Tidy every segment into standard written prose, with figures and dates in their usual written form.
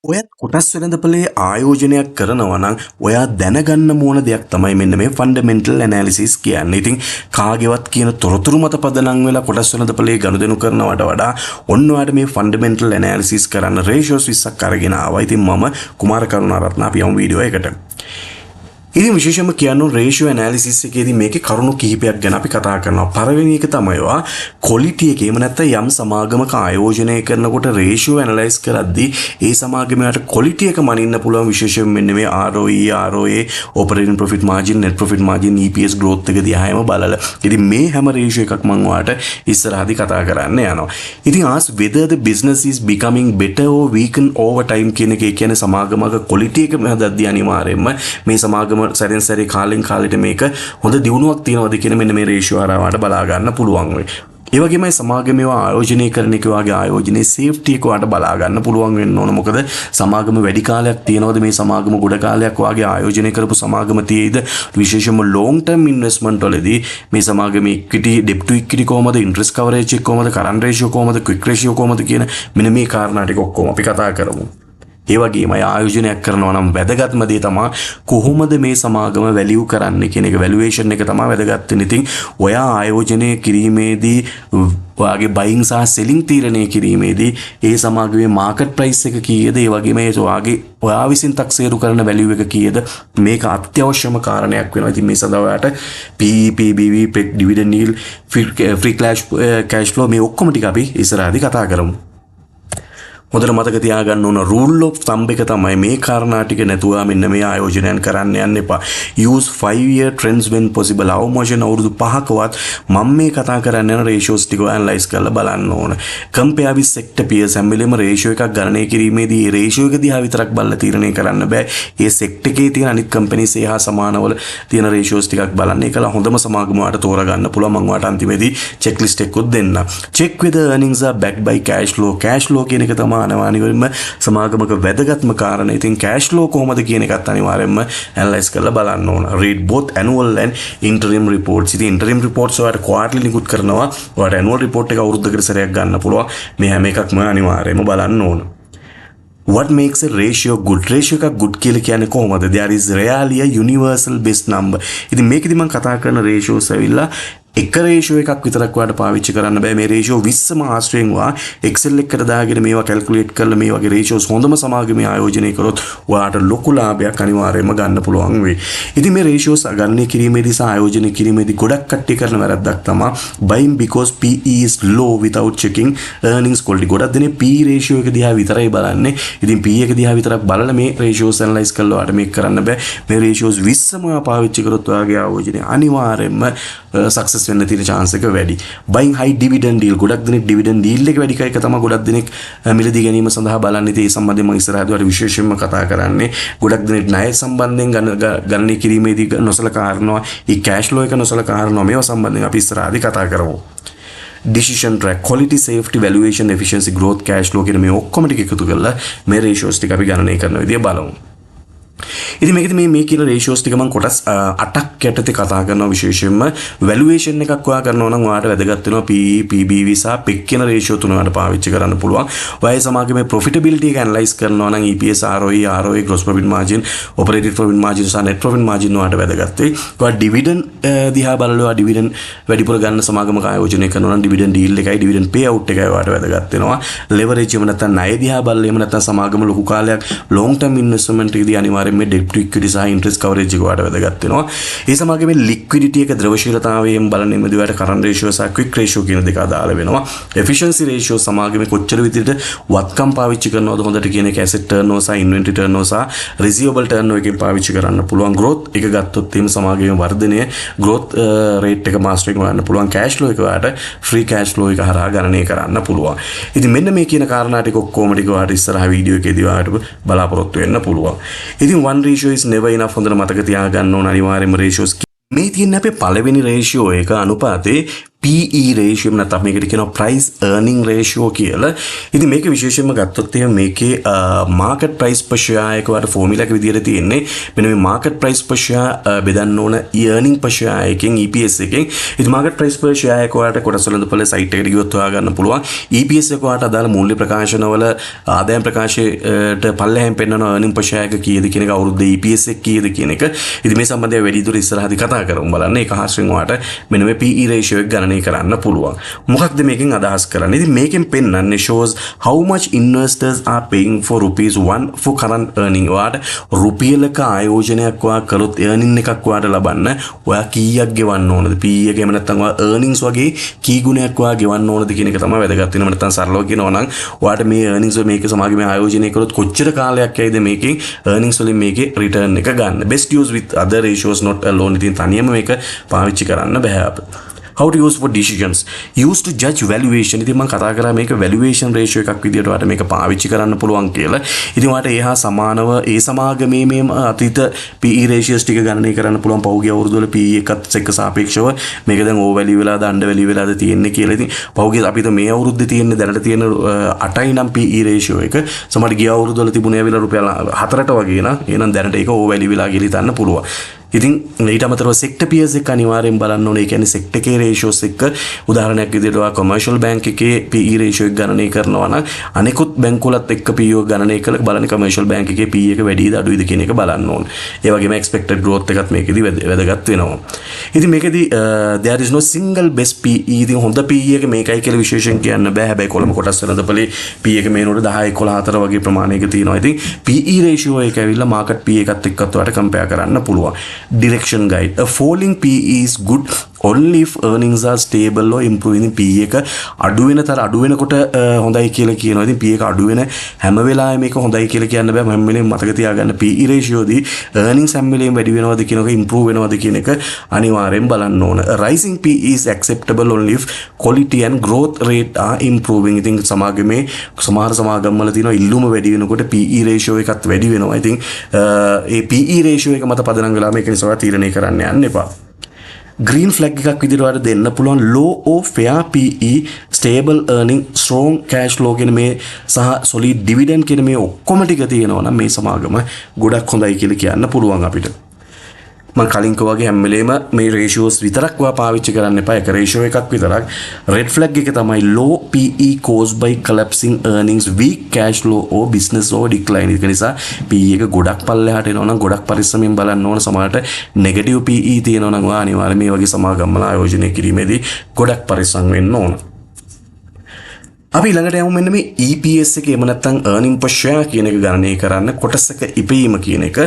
ඔයත් කොටස් වෙළඳපොලේ ආයෝජනයක් කරනවා නම් ඔයා දැනගන්න ඕන දෙයක් තමයි මෙන්න මේ ෆන්ඩමෙන්ටල් ඇනාලිසිස් කියන්නේ. ඉතින් කාගේවත් කියන තොරතුරු මත පදනම් වෙලා කොටස් වෙළඳපොලේ ගනුදෙනු කරනවට වඩා ඔන්න ඔයාලට මේ ෆන්ඩමෙන්ටල් ඇනාලිසිස් කරන්න රේෂියෝස් 20ක් අරගෙන ආවා. ඉතින් මම කුමාර කරුණාරත්න අපි යමු වීඩියෝ එකට. ඉතින් විශේෂයෙන්ම කියන්න රේෂියෝ ඇනාලිසිස් එකේදී මේකේ කරුණු කිහිපයක් ගැන අපි කතා කරනවා. පළවෙනි එක තමයි ඔයා ක්වොලිටි එකේ එහෙම නැත්නම් යම් සමාගමක ආයෝජනය කරනකොට රේෂියෝ ඇනලයිස් කරද්දී ඒ සමාගමයට ක්වොලිටි එක මනින්න පුළුවන් විශේෂයෙන් මෙන්න මේ ROE, ROA, operating profit margin, net profit margin, EPS growth එක දිහාම බලලා. ඉතින් මේ හැම රේෂියෝ එකක් මම ඔයාලට ඉස්සරහදී කතා කරන්න යනවා. ඉතින් ask whether the business is becoming better or weaken over time කියන එක කියන්නේ සමාගමක ක්වොලිටි එක හදද්දී අනිවාර්යයෙන්ම මේ සමාගම සැරෙන් සැරේ කාලෙන් කාලෙට මේක හොඳ දියුණුවක් තියනවද කියන මෙන්න මේ රේෂියෝ ආරවට බලා ගන්න පුළුවන් වෙයි. ඒ වගේමයි සමාගමේව ආයෝජනය කරන එක වගේ ආයෝජනයේ සේෆ්ටි එක වට බලා ගන්න පුළුවන් වෙන්න ඕන. මොකද සමාගම වැඩි කාලයක් තියනවද මේ සමාගම ගොඩ කාලයක් වගේ ආයෝජනය කරපු සමාගම තියෙයිද විශේෂයෙන්ම long term investment වලදී මේ සමාගමේ equity debt to equity කොහමද, interest coverage එක කොහමද, current ratio කොහමද, quick ratio කොහමද කියන මෙන්න මේ කාරණා ටික ඔක්කොම අපි කතා කරමු. ඒ වගේම ආයෝජනයක් කරනවා නම් වැදගත්ම දේ තමයි කොහොමද මේ සමාගම වැලියු කරන්නේ කියන එක. වැලුවේෂන් එක තමයි වැදගත් වෙන්නේ. ඉතින් ඔයා ආයෝජනය කිරීමේදී ඔයාගේ බයින් සහ සෙලින් තීරණය කිරීමේදී ඒ සමාගමේ මාකට් ප්‍රයිස් එක කීයද, ඒ වගේම ඔයා විසින් තක්සේරු කරන වැලියු එක කීයද මේක අත්‍යවශ්‍යම කාරණයක් වෙනවා. ඉතින් මේ සඳහා ඔයාට PE, PBV, PEG, dividend yield, free cash flow මේ ඔක්කොම ටික අපි ඉස්සරහදී කතා කරමු. හොඳට මතක තියාගන්න ඕන රූල් ඔෆ් තම්බ් එක තමයි මේ කාරණා ටික නැතුව මෙන්න මේ ආයෝජනයන් කරන්න යන්න එපා. use 5-year trends when possible. අවමෝෂණ අවුරුදු 5කවත් මම මේ කතා කරන්න යන රේෂියෝස් ටික ඇනලයිස් කරලා බලන්න ඕන. compare with sector peers හැම වෙලෙම රේෂියෝ එකක් ගණනය කිරීමේදී ඒ රේෂියෝ එක දිහා විතරක් බලලා තීරණය කරන්න බෑ. ඒ සෙක්ටර් එකේ තියෙන අනිත් කම්පැනිස් ඒ හා සමානවල තියෙන රේෂියෝස් ටිකක් බලන්න. ඒකලා හොඳම සමාගම වලට තෝරගන්න පුළුවන්. මම ඔයාලට අන්තිමේදී චෙක් ලිස්ට් එකකුත් දෙන්න. check whether earnings are backed by cash flow. cash flow කියන එක තමයි අනිවාර්යයෙන්ම සමාගමක වැදගත්ම කාරණා. ඉතින් cash flow කොහොමද කියන එකත් අනිවාර්යයෙන්ම ඇනලයිස් කරලා බලන්න ඕන. read both annual and interim reports. ඉතින් interim reports වලට quarterly නිකුත් කරනවා. ඔයාලට annual report එක අවුරුද්දකට සැරයක් ගන්න පුළුවන්. මේ හැම එකක්ම අනිවාර්යයෙන්ම බලන්න ඕන. What makes a ratio good? ratio එකක් good කියලා කියන්නේ කොහොමද? There is rarely a universal best number. ඉතින් මේකෙදි මම කතා කරන ratios ඇවිල්ලා එක රේෂියෝ එකක් විතරක් ඔයාලට පාවිච්චි කරන්න බෑ. මේ රේෂියෝ 20ම ආශ්‍රයෙන් වා Excel එකකට දාගෙන මේවා කැල්කියුලේට් කරලා මේ වගේ රේෂියෝස් හොඳම සමාගමේ ආයෝජනය කරොත් ඔයාලට ලොකු ලාභයක් අනිවාර්යයෙන්ම ගන්න පුළුවන් වෙයි. ඉතින් මේ රේෂියෝස් ගණනය කිරීමේදී සහ ආයෝජනය කිරීමේදී ගොඩක් කට්ටිය කරන වැරද්දක් තමයි buying because PE is low without checking earnings quality. ගොඩක් දෙනේ PE රේෂියෝ එක දිහා විතරයි බලන්නේ. ඉතින් PE එක දිහා විතරක් බලලා මේ රේෂියෝස් ඇනලයිස් කරලා ඔයාලට මේක කරන්න බෑ. මේ රේෂියෝස් 20ම ඔයා පාවිච්චි කරොත් ඔයාගේ ආයෝජනය අනිවාර්යයෙන්ම සක්සස් වෙන්න තියෙන chance එක වැඩි. buying high dividend deal. ගොඩක් දෙනෙක් dividend deal එක වැඩි කයි තමයි ගොඩක් දෙනෙක් මිලදී ගැනීම සඳහා බලන්නේ. ඒ සම්බන්ධයෙන් මම ඉස්සරහදී වල විශේෂයෙන්ම කතා කරන්නේ. ගොඩක් දෙනෙක් ණය සම්බන්ධයෙන් ගණනය කිරීමේදී නොසලකා හරිනවා. ඒ cash flow එක නොසලකා හරිනවා. මේවා සම්බන්ධයෙන් අපි ඉස්සරහදී කතා කරමු. decision track, quality, safety, valuation, efficiency, growth, cash flow කියන මේ ඔක්කොම ටික එකතු කරලා මේ ratios ටික අපි ගණනය කරන විදිය බලමු. ඉතින් මේකෙදි මේ කියන රේෂියෝස් ටික මම කොටස් 8ක් යටතේ කතා කරනවා. විශේෂයෙන්ම වැලුවේෂන් එකක් ඔයා කරනවා නම් ඔයාලට වැදගත් වෙනවා PE, PBV සහ PEG කියන රේෂියෝ තුන ඔයාලට පාවිච්චි කරන්න පුළුවන්. ඔයයි සමාගමේ ප්‍රොෆිටබිලිටි එක ඇනලයිස් කරනවා නම් EPS, ROE, ROA, gross profit margin, operating profit margin සහ net profit margin ඔයාලට වැදගත් වෙයි. ඔයා dividend දිහා බලලා ඔයා dividend වැඩිපුර ගන්න සමාගමක ආයෝජනය කරනවා නම් dividend yield එකයි dividend payout එකයි ඔයාලට වැදගත් වෙනවා. leverage එහෙම නැත්නම් ණය දිහා බලලා එහෙම නැත්නම් සමාගම ලොකු කාලයක් long term investment එකදී අනිවාර්යයෙන්ම debt to equity සහ interest coverage එක වඩා වැදගත් වෙනවා. ඒ සමාගමේ liquidity එක ද්‍රවශීලතාවයෙන් බලන්නේ වලට current ratio සහ quick ratio කියන දෙක අදාළ වෙනවා. efficiency ratio සමාගමේ කොච්චර විදිහට වත්කම් පාවිච්චි කරනවද හොඳට කියන එක asset turnover සහ inventory turnover සහ receivable turnover එකෙන් පාවිච්චි කරන්න පුළුවන්. growth එක ගත්තොත් එහෙම සමාගමේ වර්ධනය growth rate එක mastering කරන්න පුළුවන්. cash flow එක වලට free cash flow එක හරහා ගණනය කරන්න පුළුවන්. ඉතින් මෙන්න මේ කියන කාරණා ටික ඔක්කොම ටික ඔයාලට ඉස්සරහ වීඩියෝ එකේදී ඔයාලට බලාපොරොත්තු වෙන්න පුළුවන්. ඉතින් one ratio is never enough. හොඳට මතක තියාගන්න ඕන අනිවාර්යයෙන්ම ratios මේ තියෙන අපේ පළවෙනි රේෂියෝ එක අනුපාතේ PE රේෂියෝ එක නැත්නම් මේකට කියනවා ප්‍රයිස් earning ratio කියලා. ඉතින් මේක විශේෂයෙන්ම ගත්තොත් එහෙනම් මේකේ market price per share එක වල ෆෝමියුලා එක විදිහට තියෙන්නේ මෙන්න මේ market price per share බෙදන්න ඕන earning per share එකෙන් EPS එකෙන්. ඉතින් market price per share එක වලට කොටස් වලින් පොළ සයිට් එකට ගියොත් හොයා ගන්න පුළුවන්. EPS එක වලට අදාළ මූල්‍ය ප්‍රකාශනවල ආදායම් ප්‍රකාශයට පල්ලෙහෙන් පෙන්වන earning per share එක කීයද කියන එක අවුරුද්දේ EPS එක කීයද කියන එක. ඉතින් මේ සම්බන්ධව වැඩි දුර ඉස්සරහදී කතා කරමු බලන්න. ඒක හස්වෙන් ඔයාලට මෙන්න මේ PE ratio එක ගණනය කරන්න පුළුවන්. මොකක්ද මේකෙන් අදහස් කරන්නේ? ඉතින් මේකෙන් පෙන්වන්නේ shows how much investors are paying for ₹1 for current earning. ඔයාට රුපියලක ආයෝජනයක් ඔයා කළොත් earning එකක් ඔයාට ලබන්න ඔයා කීයක් ගෙවන්න ඕනද? PE එක එහෙම නැත්නම් ඔයා earnings වගේ කී ගුණයක් ඔයා ගෙවන්න ඕනද කියන එක තමයි වැදගත් වෙනවා. නැත්නම් සරලව කියනවා නම් ඔයාට මේ earnings මේක සමාගමේ ආයෝජනය කළොත් කොච්චර කාලයක් යයිද මේකෙන් earnings වලින් මේකේ return එක ගන්න. Best use with other ratios not alone. ඉතින් තනියම මේක පාවිච්චි කරන්න බෑ අපිට. How to use for decisions. Use to judge valuation. ඉතින් මම කතා කරා මේක valuation ratio එකක් විදියට ඔයාලට මේක පාවිච්චි කරන්න පුළුවන් කියලා. ඉතින් ඔයාලට ඒ හා සමානව ඒ සමාගමේ මේ අතීත PE ratios ටික ගණනය කරන්න පුළුවන් පහුගිය අවුරුදු වල PE එකත් එක්ක සාපේක්ෂව මේක දැන් over value වෙලාද under value වෙලාද තියෙන්නේ කියලා. ඉතින් පහුගිය අපිට මේ අවුරුද්දේ තියෙන දැනට තියෙන 8යි නම් PE ratio එක. සමහර ගිය අවුරුදු වල තිබුණේ ඇවිල්ලා රුපියල් 4ට වගේ නා. එහෙනම් දැනට ඒක over value වෙලා කියලා හිතන්න පුළුවන්. ඉතින් ඊට අමතරව sector peers එක අනිවාර්යෙන් බලන්න ඕනේ. ඒ කියන්නේ sector එකේ ratios එක උදාහරණයක් විදිහට ඔයා commercial bank එකේ PE ratio එක ගණනය කරනවා නම් අනෙකුත් බැංකුවලත් එක්ක PE එක ගණනය කරලා බලන්න commercial bank එකේ PE එක වැඩිද අඩුයිද කියන එක බලන්න ඕනේ. ඒ වගේම expected growth එකත් මේකෙදි වැදගත් වෙනවා. ඉතින් මේකෙදි there is no single best PE. ඉතින් හොඳ PE එක මේකයි කියලා විශේෂයෙන් කියන්න බෑ. හැබැයි කොළඹ කොටස් වෙනදපලේ PE එක මේනොට 10 11 4 වගේ ප්‍රමාණයක තියෙනවා. ඉතින් PE ratio එක ඇවිල්ලා market PE එකත් එක්කත් ඔයාලට compare කරන්න පුළුවන්. Direction guide. A falling PE is good only if earnings are stable or improving. PE එක අඩු වෙනකොට හොඳයි කියලා කියනවා. ඉතින් PE එක අඩු වෙන හැම වෙලාවෙම මේක හොඳයි කියලා කියන්න බෑ. හැම වෙලේම මතක තියාගන්න PE ratio දී earnings හැම වෙලේම වැඩි වෙනවද කියන එක improve වෙනවද කියන එක අනිවාර්යෙන් බලන්න ඕන. Rising PE is acceptable only if quality and growth rate are improving. ඉතින් සමාගමේ සමහර සමාගම් වල තියෙනවා ඉල්ලුම වැඩි වෙනකොට PE ratio එකත් වැඩි වෙනවා. ඉතින් ඒ PE ratio එක මත පදනම් වෙලා මේක නිසා තීරණය කරන්න යන්න එපා. green flag එකක් විදිහට වල දෙන්න පුළුවන් low or fair PE, stable earning, strong cash flow කියන මේ සහ solid dividend කියන මේ ඔක්කොම ටික තියෙනවා නම් මේ සමාගම ගොඩක් හොඳයි කියලා කියන්න පුළුවන් අපිට. මම කලින් වගේ හැම වෙලේම මේ ratios විතරක් ඔයා පාවිච්චි කරන්න එපා. එක ratio එකක් විතරක්. red flag එක තමයි low PE caused by collapsing earnings, weak cash flow or business or decline. ඒක නිසා PE එක ගොඩක් පල්ලෙහාට එනවා නම් ගොඩක් පරිස්සමෙන් බලන්න ඕන. සමහරට negative PE තියෙනවා නම් ඔයා අනිවාර්යයෙන් මේ වගේ සමාගම් වල ආයෝජනය කිරීමේදී ගොඩක් පරිස්සම් වෙන්න ඕන. අපි ළඟට යමු මෙන්න මේ EPS එක එහෙම නැත්නම් earning per share කියන එක ගණනය කරන්න කොටසක ඉපීම කියන එක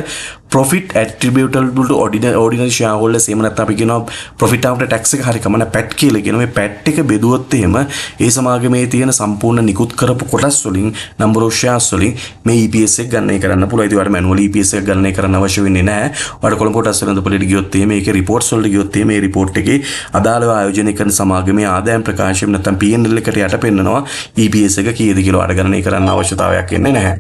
profit attributable to ordinary shareholders එහෙම නැත්නම් අපි කියනවා profit after tax එක හරි කමන PAT කියලා කියනවා. මේ PAT එක බෙදුවොත් එහෙම ඒ සමාගමේ තියෙන සම්පූර්ණ නිකුත් කරපු කොටස් වලින් number of shares වලින් මේ EPS එක ගණනය කරන්න පුළුවන්. ඒකට ඔයාලට manual EPS එක ගණනය කරන්න අවශ්‍ය වෙන්නේ නැහැ. ඔයාලට කොළඹ කොටස් වලින් පොලිට ගියොත් එහෙම ඒකේ reports වලට ගියොත් එහෙම මේ report එකේ අදාළව ආයෝජනය කරන සමාගමේ ආදායම් ප්‍රකාශය නැත්නම් P&L එකට යට පෙන්නනවා EPS එක කීයද කියලා ඔයාලට ගණනය කරන්න අවශ්‍යතාවයක් එන්නේ නැහැ.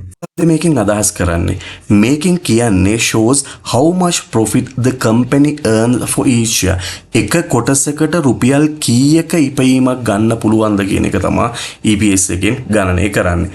මේකෙන් අදහස් කරන්නේ මේකෙන් කියන්නේ shows how much profit the company earns for each year. එක කොටසකට රුපියල් කීයක ඉපයීමක් ගන්න පුළුවන්ද කියන එක තමයි EPS එකෙන් ගණනය කරන්නේ.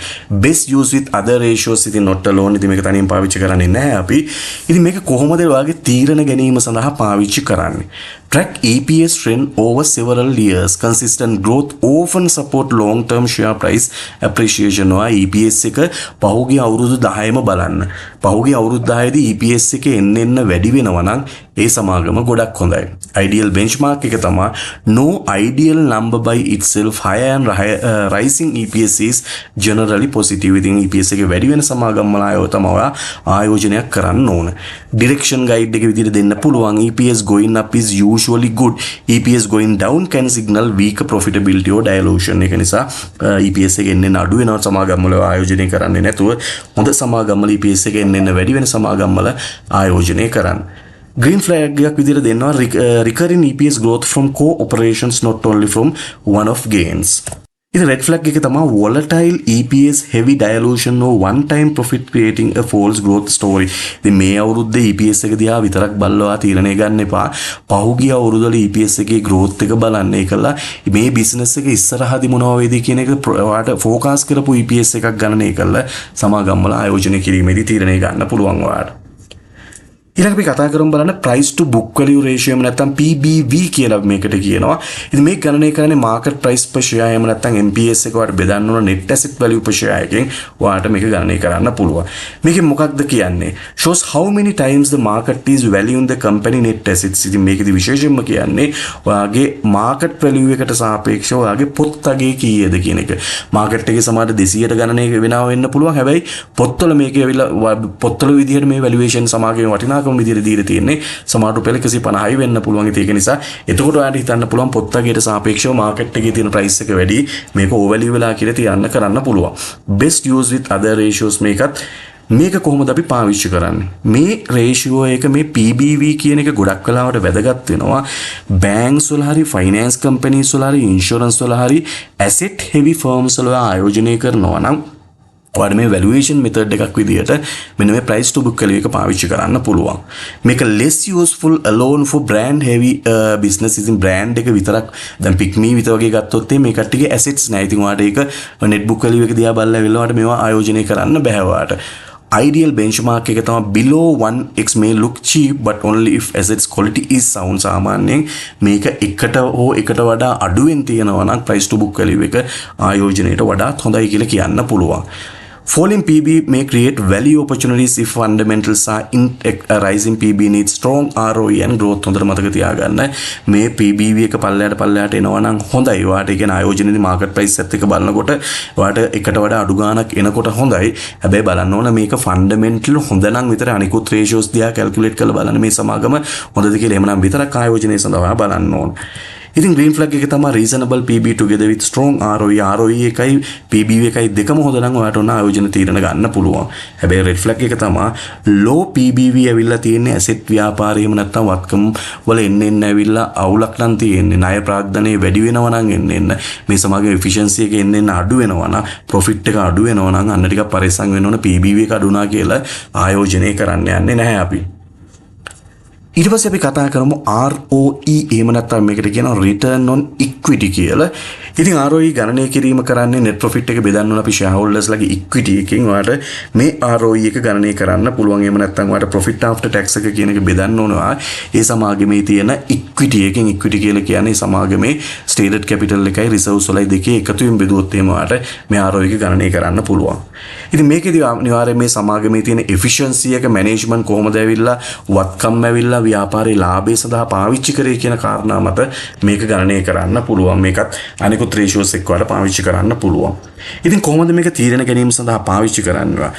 Best use with other ratios ඉතින් not alone. ඉතින් මේක තනියෙන් පාවිච්චි කරන්නේ නැහැ අපි. ඉතින් මේක කොහොමද ඔයාගේ තීරණ ගැනීම සඳහා පාවිච්චි කරන්නේ? Track EPS trend over several years. Consistent growth often support long-term share price appreciation. EPS එක පහුගිය අවුරුදු 10ම බලන්න. පහුගිය අවුරුදු 10දී EPS එක එන්න වැඩි වෙනවා නම් ඒ සමාගම ගොඩක් හොඳයි. Ideal benchmark එක තමයි no ideal number by itself. Higher and rising EPS is generally positive. ඉතින් EPS එක වැඩි වෙන සමාගම් වල තමයි ආයෝජනයක් කරන්න ඕන. Direction guide එක විදිහට දෙන්න පුළුවන්. EPS going up is usually good. EPS going down can signal weak profitability or dilution. ඒක නිසා EPS එක එන්න අඩු වෙනවා සමාගම් වල ආයෝජනය කරන්නේ නැතුව හොඳ සමාගම් වල EPS එක එන්න වැඩි වෙන සමාගම් වල ආයෝජනය කරන්න. Green flag එකක් විදිහට දෙනවා recurring EPS growth from core operations not only from one-off gains. ඉතින් red flag එක තමයි volatile EPS heavy dilution or one time profit creating a false growth story. ඉතින් මේ අවුරුද්දේ EPS එක දිහා විතරක් බලලා තීරණය ගන්න එපා. පහුගිය අවුරුද්දවල EPS එකේ growth එක බලන්න. ඒකලා මේ business එක ඉස්සරහදී මොනවා වේද කියන එක ඔයාලට forecast කරපු EPS එකක් ගණනය කරලා සමාගම් වල ආයෝජනය කිරීමේදී තීරණය ගන්න පුළුවන් ඔයාලට. ඊළඟට අපි කතා කරමු බලන්න price to book value ratio එහෙම නැත්නම් PBV කියලා මේකට කියනවා. ඉතින් මේක ගණනය කරන්නේ market price per share එහෙම නැත්නම් MPS එක වලට බෙදන්න ඕන net asset value per share එකෙන් ඔයාලට මේක ගණනය කරන්න පුළුවන්. මේකෙන් මොකක්ද කියන්නේ? shows how many times the market is valuing the company net assets. ඉතින් මේකෙදි විශේෂයෙන්ම කියන්නේ ඔයාගේ market value එකට සාපේක්ෂව ඔයාගේ පොත් අගේ කීයද කියන එක. market එකේ සමහර 200ට ගණනය වෙනවා වෙන්න පුළුවන්. හැබැයි පොත්වල මේක ඇවිල්ලා පොත්වල විදිහට මේ valuation සමාගයේ වටිනා විදිහට දීලා තියෙන්නේ සමහර රුපියල් 150යි වෙන්න පුළුවන්. ඒක නිසා එතකොට ඔයාලට හිතන්න පුළුවන් පොත් වගේට සාපේක්ෂව මාකට් එකේ තියෙන ප්‍රයිස් එක වැඩි මේක ඕවැලියු වෙලා කියලා තියන්න කරන්න පුළුවන්. best use with other ratios මේක කොහොමද අපි පාවිච්චි කරන්නේ? මේ රේෂියෝ එක මේ PBV කියන එක ගොඩක් වෙලාවට වැදගත් වෙනවා. බැංක්ස් වල හරි ෆයිනෑන්ස් කම්පැනිස් වල හරි ඉන්ෂුරන්ස් වල හරි ඇසෙට් හෙවි ෆර්ම්ස් වල ආයෝජනය කරනවා නම් ඔයාලට මේ valuation method එකක් විදියට මෙන්න මේ price to book value එක පාවිච්චි කරන්න පුළුවන්. මේක less useful alone for brand heavy business. ඉතින් brand එක විතරක් දැන් pick me විතර වගේ ගත්තොත් මේ කට්ටියගේ assets නැහැ. ඉතින් ඔයාලට ඒක net book value එක දිහා බලලා ඉවරවට මේවා ආයෝජනය කරන්න බෑ ඔයාලට. Ideal benchmark එක තමයි below 1x may look cheap but only if assets quality is sound. සාමාන්‍යයෙන් මේක එකට හෝ එකට වඩා අඩුවෙන් තියෙනවා නම් price to book value එක ආයෝජනයට වඩාත් හොඳයි කියලා කියන්න පුළුවන්. Falling PB may create value opportunities if fundamentals are in a rising PB needs strong ROE and growth. හොඳට මතක තියාගන්න මේ PBV එක පල්ලයට එනවා නම් හොඳයි. ඔයාලට ඒ කියන්නේ ආයෝජනයේදී market price set එක බලනකොට ඔයාලට එකට වඩා අඩු ගාණක් එනකොට හොඳයි. හැබැයි බලන්න ඕන මේක fundamental හොඳ නම් විතර අනිකුත් ratios දිහා calculate කරලා බලන්න මේ සමාගම හොඳද කියලා. එහෙමනම් විතරක් ආයෝජනයේ සඳහා බලන්න ඕන. ඉතින් green flag එක තමයි reasonable PB together with strong ROE. ROE එකයි PBV එකයි දෙකම හොඳ නම් ඔයාලට ඔන්න ආයෝජන තීරණ ගන්න පුළුවන්. හැබැයි red flag එක තමයි low PBV ඇවිල්ලා තියෙන්නේ asset ව්‍යාපාරය එහෙම නැත්නම් වත්කම් වල එන්න ඇවිල්ලා අවුලක් නම් තියෙන්නේ. ණය ප්‍රාග්ධනයේ වැඩි වෙනවා නම් එන්න මේ සමාගයේ efficiency එක එන්න අඩු වෙනවා නම් profit එක අඩු වෙනවා නම් අන්න ටිකක් පරිස්සම් වෙන්න ඕන. PBV එක අඩු වුණා කියලා ආයෝජනය කරන්න යන්නේ නැහැ අපි. ඊට පස්සේ අපි කතා කරමු ROE එහෙම නැත්නම් මේකට කියනවා return on equity කියලා. ඉතින් ROE ගණනය කිරීම කරන්නේ net profit එක බෙදන්න ඕන අපි shareholders ලගේ equity එකෙන්. ඔයාලට මේ ROE එක ගණනය කරන්න පුළුවන්. එහෙම නැත්නම් ඔයාලට profit after tax එක කියන එක බෙදන්න ඕනවා. ඒ සමාගමේ තියෙන equity එකෙන් equity කියලා කියන්නේ සමාගමේ stated capital එකයි reserves වලයි දෙකේ එකතුවෙන් බෙදුවොත් එහෙම ඔයාලට මේ ROE එක ගණනය කරන්න පුළුවන්. ඉතින් මේකේදී අනිවාර්යයෙන් මේ සමාගමේ තියෙන efficiency එක management කොහොමද ඇවිල්ලා වත්කම් ඇවිල්ලා ව්‍යාපාරයේ ලාභය සඳහා පාවිච්චි කරේ කියන කාරණා මත මේක ගණනය කරන්න පුළුවන්. මේකත් අනිකුත් ratios එක්ක වල පාවිච්චි කරන්න පුළුවන්. ඉතින් කොහොමද මේක තීරණ ගැනීම සඳහා පාවිච්චි කරන්නේ?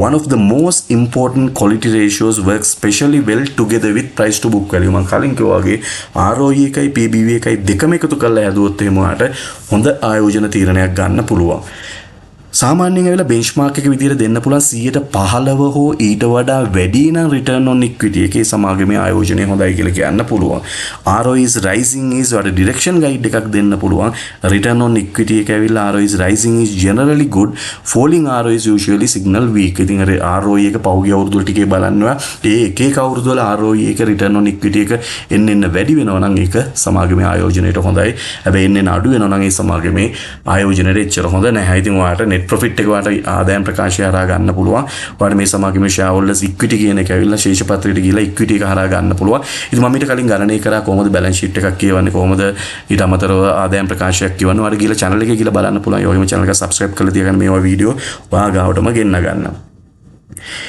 One of the most important quality ratios works specially well together with price to book value. මම කලින් කිව්වා වගේ ROE එකයි PBV එකයි දෙකම එකතු කරලා හැදුවොත් එහෙම ඔයාලට හොඳ ආයෝජන තීරණයක් ගන්න පුළුවන්. සාමාන්‍යයෙන් ඇවිල්ලා benchmark එක විදිහට දෙන්න පුළුවන් 115 හෝ ඊට වඩා වැඩි නම් return on equity එකේ සමාගමේ ආයෝජනය හොඳයි කියලා කියන්න පුළුවන්. ROE is rising is වල direction guide එකක් දෙන්න පුළුවන්. return on equity එක ඇවිල්ලා ROE is rising is generally good. falling ROE is usually signal weak. ඉතින් ROE එක පහුගිය අවුරුදු ටිකේ බලන්නවා. ඒ එක අවුරුදු වල ROE එක return on equity එක එන්න වැඩි වෙනවා නම් ඒක සමාගමේ ආයෝජනයට හොඳයි. හැබැයි එන්න අඩු වෙනවා නම් ඒ සමාගමේ ආයෝජනයට එච්චර හොඳ නැහැ. ඉතින් ඔයාලට net profit එක වාට ආදායම් ප්‍රකාශය හරහා ගන්න පුළුවන්. ඔයාලට මේ සමාගමේ shareholders equity කියන එක ඇවිල්ලා ශේෂ පත්‍රයට ගිහලා equity එක හරහා ගන්න පුළුවන්. ඉතින් මම ඊට කලින් ගණනය කරා කොහොමද balance sheet එකක් කියවන්නේ, කොහොමද ඊට අමතරව ආදායම් ප්‍රකාශයක් කියවන්නේ. ඔයාලට ගිහලා channel එකේ ගිහලා බලන්න පුළුවන්. ඒ වගේම channel එක subscribe කරලා තියාගන්න මේවා වීඩියෝ ඔයා ගාවටම ගෙන්න ගන්න.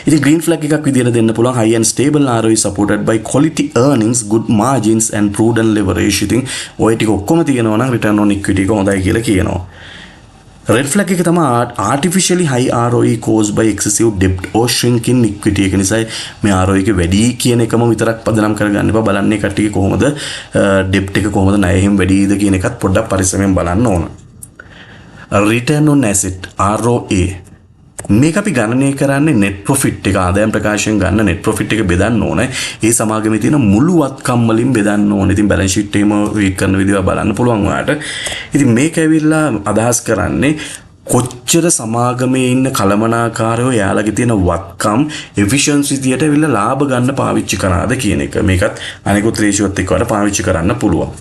ඉතින් green flag එකක් විදියට දෙන්න පුළුවන් high and stable ROE supported by quality earnings, good margins and prudent leverage. ඉතින් ඔය ටික ඔක්කොම තියෙනවා නම් return on equity එක හොඳයි කියලා කියනවා. red flag එක තමයි artificially high ROE caused by excessive debt or shrinking equity. එක නිසා මේ ROE එක වැඩි කියන එකම විතරක් පදනම් කරගන්න එපා. බලන්නේ කට්ටිය කොහොමද debt එක කොහොමද ණය එහෙම වැඩිද කියන එකත් පොඩ්ඩක් පරිස්සමෙන් බලන්න ඕන. return on asset ROA මේක අපි ගණනය කරන්නේ net profit එක ආදායම් ප්‍රකාශයෙන් ගන්න net profit එක බෙදන්න ඕනේ. ඒ සමාගමේ තියෙන මුළු වත්කම් වලින් බෙදන්න ඕනේ. ඉතින් balance sheet එකම රීඩ් කරන විදිහ බලන්න පුළුවන් ඔයාලට. ඉතින් මේක ඇවිල්ලා අදහස් කරන්නේ කොච්චර සමාගමේ ඉන්න කළමනාකාරයෝ යාළගේ තියෙන වත්කම් efficiency විදියට ඇවිල්ලා ලාභ ගන්න පාවිච්චි කරාද කියන එක. මේකත් අනිකුත් රේෂියෝත් එක්ක වඩා පාවිච්චි කරන්න පුළුවන්.